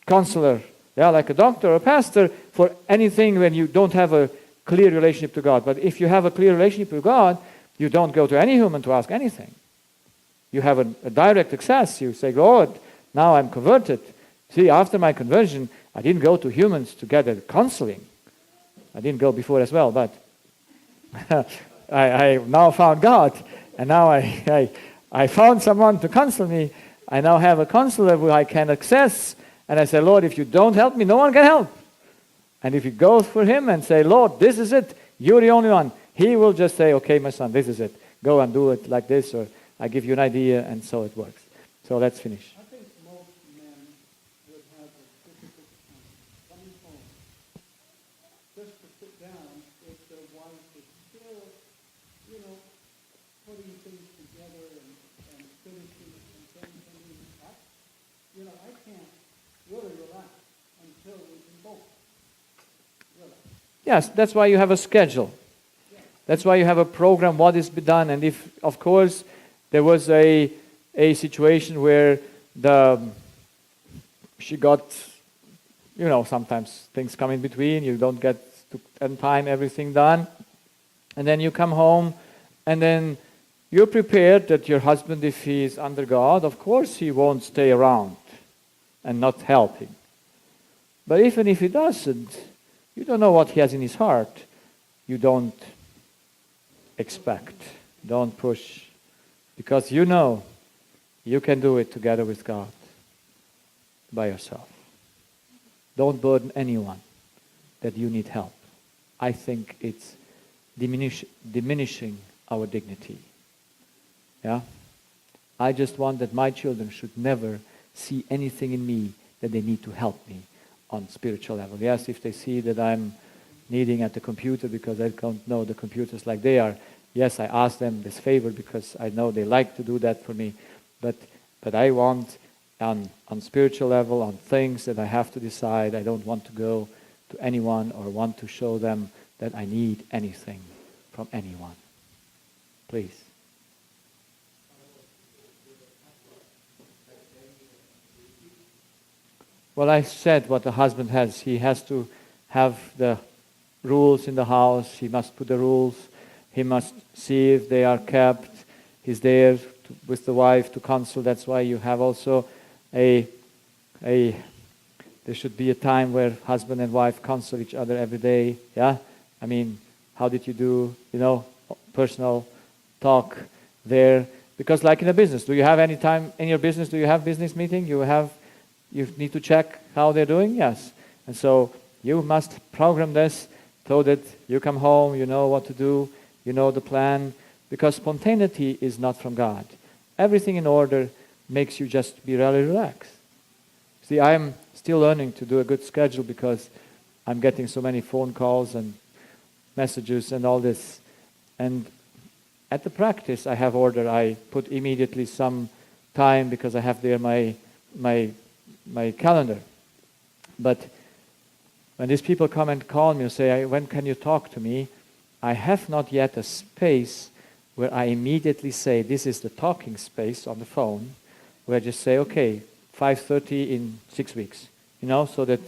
counselor, like a doctor or a pastor, for anything when you don't have a clear relationship to God. But if you have a clear relationship with God, you don't go to any human to ask anything. You have a direct access. You say, Lord, now I'm converted. See, after my conversion, I didn't go to humans to get a counseling. I didn't go before as well, but I now found God, and now I found someone to counsel me. I now have a counselor who I can access, and I say, Lord, if you don't help me, no one can help. And if you go for him and say, Lord, this is it, you're the only one, he will just say, okay, my son, this is it. Go and do it like this, or I give you an idea, and so it works. So let's finish. I think most men would have a difficult time coming home just to sit down if their wife is still, putting things together and finishing and things. I can't really relax until we can both relax. Yes, that's why you have a schedule. That's why you have a program, what is be done. And if, of course, there was a situation where she got, sometimes things come in between, you don't get to end time everything done. And then you come home, and then you're prepared that your husband, if he is under God, of course he won't stay around and not helping. But even if he doesn't, you don't know what he has in his heart. You don't expect. Don't push. Because you know you can do it together with God by yourself. Don't burden anyone that you need help. I think it's diminishing our dignity. Yeah? I just want that my children should never see anything in me that they need to help me on spiritual level. Yes, if they see that I'm needing at the computer because I don't know the computers like they are, yes, I ask them this favor because I know they like to do that for me. But I want on spiritual level, on things that I have to decide, I don't want to go to anyone or want to show them that I need anything from anyone. Please. Well, I said what the husband has. He has to have the rules in the house. He must put the rules. He must see if they are kept. He's there with the wife to counsel. That's why you have also there should be a time where husband and wife counsel each other every day. Yeah? I mean, how did you do, personal talk there? Because like in a business, do you have any time in your business, do you have business meeting? You need to check how they're doing? Yes. And so you must program this so that you come home, you know what to do, you know the plan, because spontaneity is not from God. Everything in order makes you just be really relaxed. See, I'm still learning to do a good schedule because I'm getting so many phone calls and messages and all this. And at the practice I have order, I put immediately some time because I have there my calendar. But when these people come and call me and say, when can you talk to me? I have not yet a space where I immediately say, this is the talking space on the phone, where I just say, okay, 5:30 in 6 weeks. So that,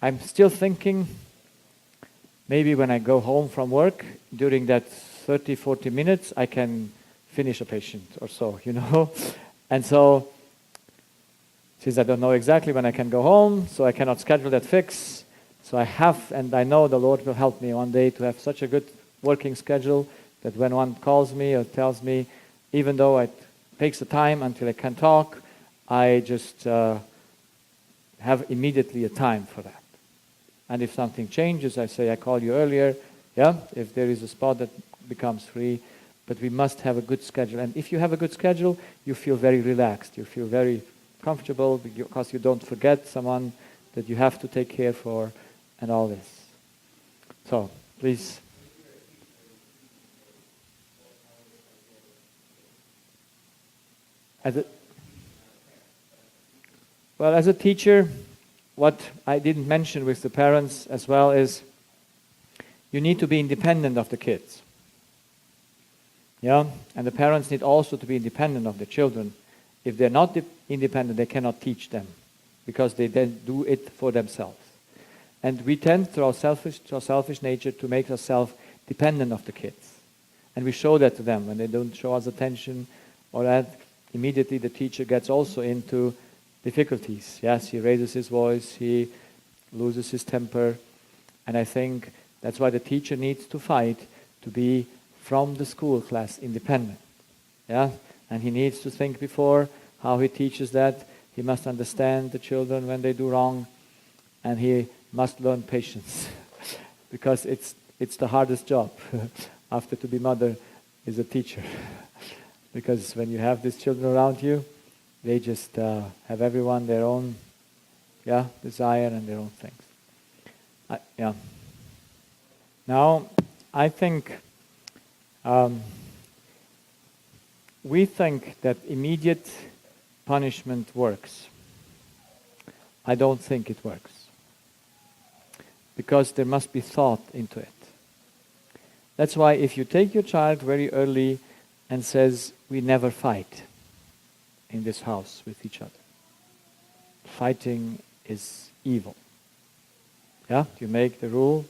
I'm still thinking, maybe when I go home from work, during that 30, 40 minutes, I can finish a patient or so, And so, since I don't know exactly when I can go home, so I cannot schedule that fix, so I have, and I know the Lord will help me one day to have such a good working schedule that when one calls me or tells me, even though it takes the time until I can talk, I just have immediately a time for that. And if something changes, I say, I call you earlier, if there is a spot that becomes free, but we must have a good schedule. And if you have a good schedule, you feel very relaxed, you feel very comfortable, because you don't forget someone that you have to take care for, and all this. So, please. As a teacher, what I didn't mention with the parents as well is you need to be independent of the kids. And the parents need also to be independent of the children. If they're not independent, they cannot teach them, because they then do it for themselves. And we tend, through our selfish nature, to make ourselves dependent of the kids. And we show that to them. When they don't show us attention or that, immediately the teacher gets also into difficulties. Yes, he raises his voice, he loses his temper. And I think that's why the teacher needs to fight to be from the school class independent. And he needs to think before how he teaches that. He must understand the children when they do wrong, and he must learn patience because it's the hardest job after to be mother is a teacher. Because when you have these children around you, they just have everyone their own desire and their own things. Now, I think we think that immediate punishment works. I don't think it works. Because there must be thought into it. That's why if you take your child very early and says, we never fight in this house with each other. Fighting is evil. You make the rule,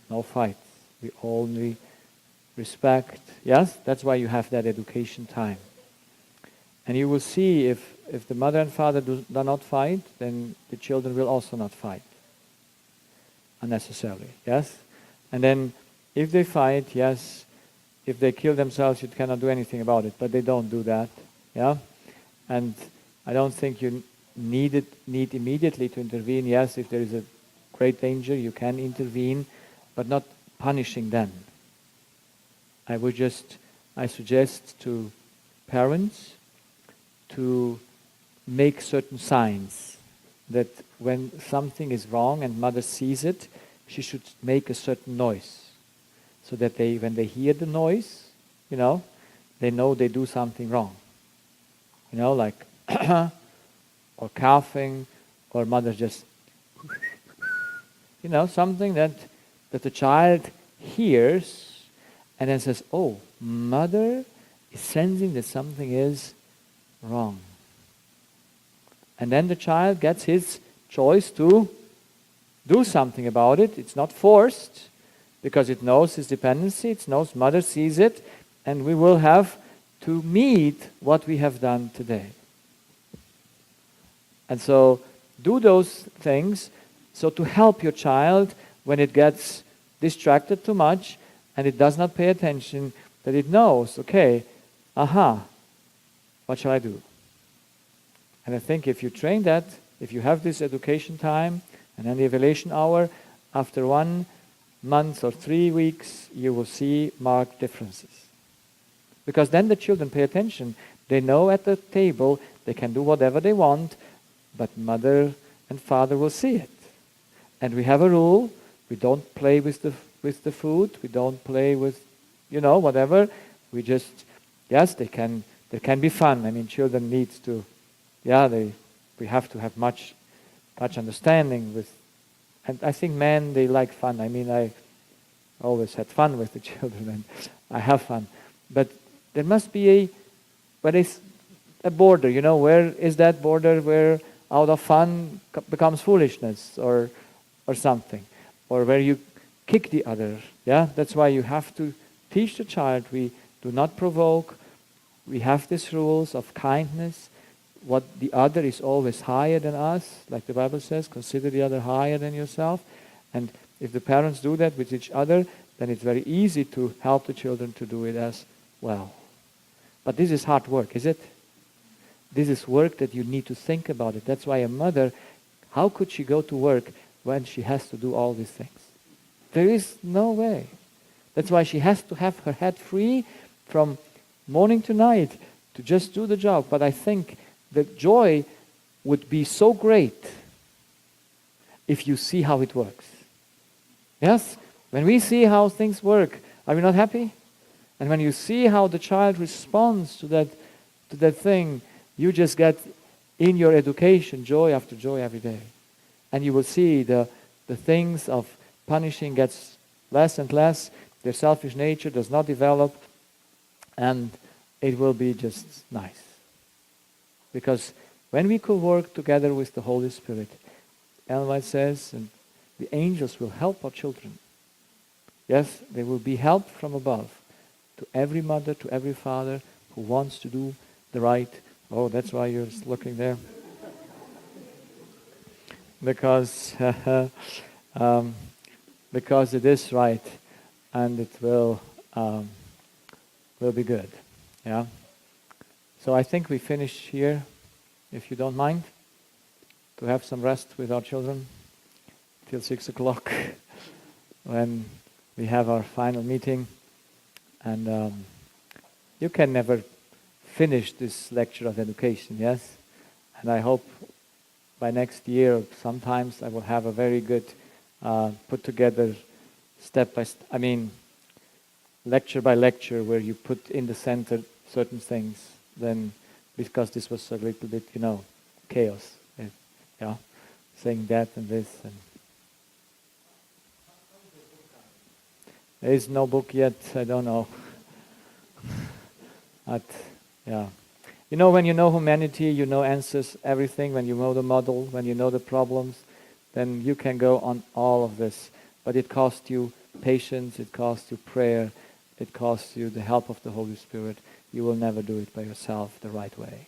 no fights. We only respect. Yes, that's why you have that education time. And you will see if the mother and father do not fight, then the children will also not fight unnecessarily. Yes? And then if they fight, yes, if they kill themselves, you cannot do anything about it, but they don't do that. And I don't think you need immediately to intervene. Yes, if there is a great danger, you can intervene, but not punishing them. I suggest to parents to make certain signs that when something is wrong and mother sees it, she should make a certain noise. So that when they hear the noise, they know they do something wrong. Like or coughing, or mother just, something that the child hears and then says, oh, mother is sensing that something is wrong. And then the child gets his choice to do something about it. It's not forced, because it knows his dependency, it knows mother sees it, and we will have to meet what we have done today. And so do those things, so to help your child when it gets distracted too much and it does not pay attention, that it knows, okay, what shall I do? And I think if you train that, if you have this education time and then the evaluation hour, after 1 month or 3 weeks, you will see marked differences. Because then the children pay attention. They know at the table they can do whatever they want, but mother and father will see it. And we have a rule: we don't play with the food, we don't play with, whatever. We just, yes, there can be fun. I mean, children need to, we have to have much much understanding with, and I think men, they like fun. I mean, I always had fun with the children, and I have fun. But there must be a border, where is that border where out of fun becomes foolishness or something, or where you kick the other. Yeah, that's why you have to teach the child. We do not provoke. We have these rules of kindness. What the other is always higher than us, like the Bible says, consider the other higher than yourself. And if the parents do that with each other, then it's very easy to help the children to do it as well. But this is hard work, is it? This is work that you need to think about it. That's why a mother, how could she go to work when she has to do all these things? There is no way. That's why she has to have her head free from morning to night to just do the job. But I think the joy would be so great if you see how it works. Yes? When we see how things work, are we not happy? And when you see how the child responds to that thing, you just get in your education joy after joy every day. And you will see the things of punishing gets less and less. Their selfish nature does not develop. And it will be just nice. Because when we could work together with the Holy Spirit, Ellen White says, and the angels will help our children. Yes, there will be help from above to every mother, to every father who wants to do the right. Oh, that's why you're looking there. Because it is right, and it will be good. Yeah. So I think we finish here, if you don't mind, to have some rest with our children till 6 o'clock when we have our final meeting. And you can never finish this lecture of education, yes? And I hope by next year, sometimes I will have a very good put together lecture by lecture, where you put in the center certain things. Then, because this was a little bit, chaos. Yeah, saying that and this. And there is no book yet. I don't know. But yeah, when you know humanity, you know answers everything. When you know the model, when you know the problems, then you can go on all of this. But it costs you patience. It costs you prayer. It costs you the help of the Holy Spirit. You will never do it by yourself the right way.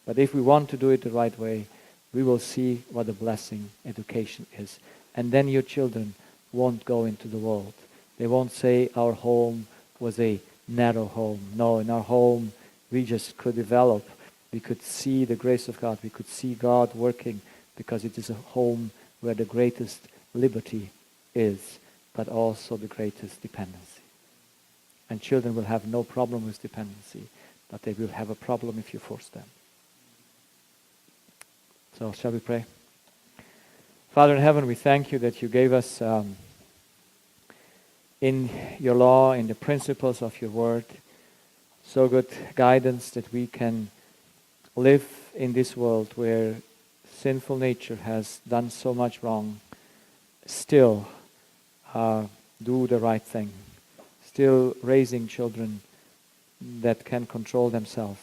But if we want to do it the right way, we will see what a blessing education is. And then your children won't go into the world. They won't say our home was a narrow home. No, in our home we just could develop. We could see the grace of God. We could see God working, because it is a home where the greatest liberty is, but also the greatest dependency. And children will have no problem with dependency, but they will have a problem if you force them. So shall we pray? Father in heaven, we thank you that you gave us in your law, in the principles of your word, so good guidance that we can live in this world where sinful nature has done so much wrong, still do the right thing, still raising children that can control themselves,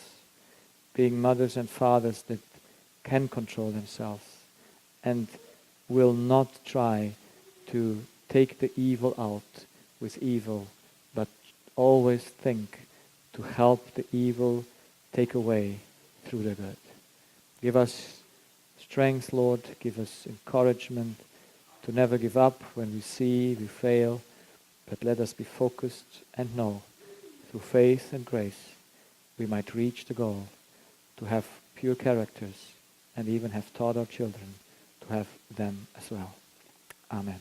being mothers and fathers that can control themselves and will not try to take the evil out with evil, but always think to help the evil take away through the good. Give us strength, Lord. Give us encouragement to never give up when we see we fail, but let us be focused and know through faith and grace we might reach the goal to have pure characters and even have taught our children to have them as well. Amen.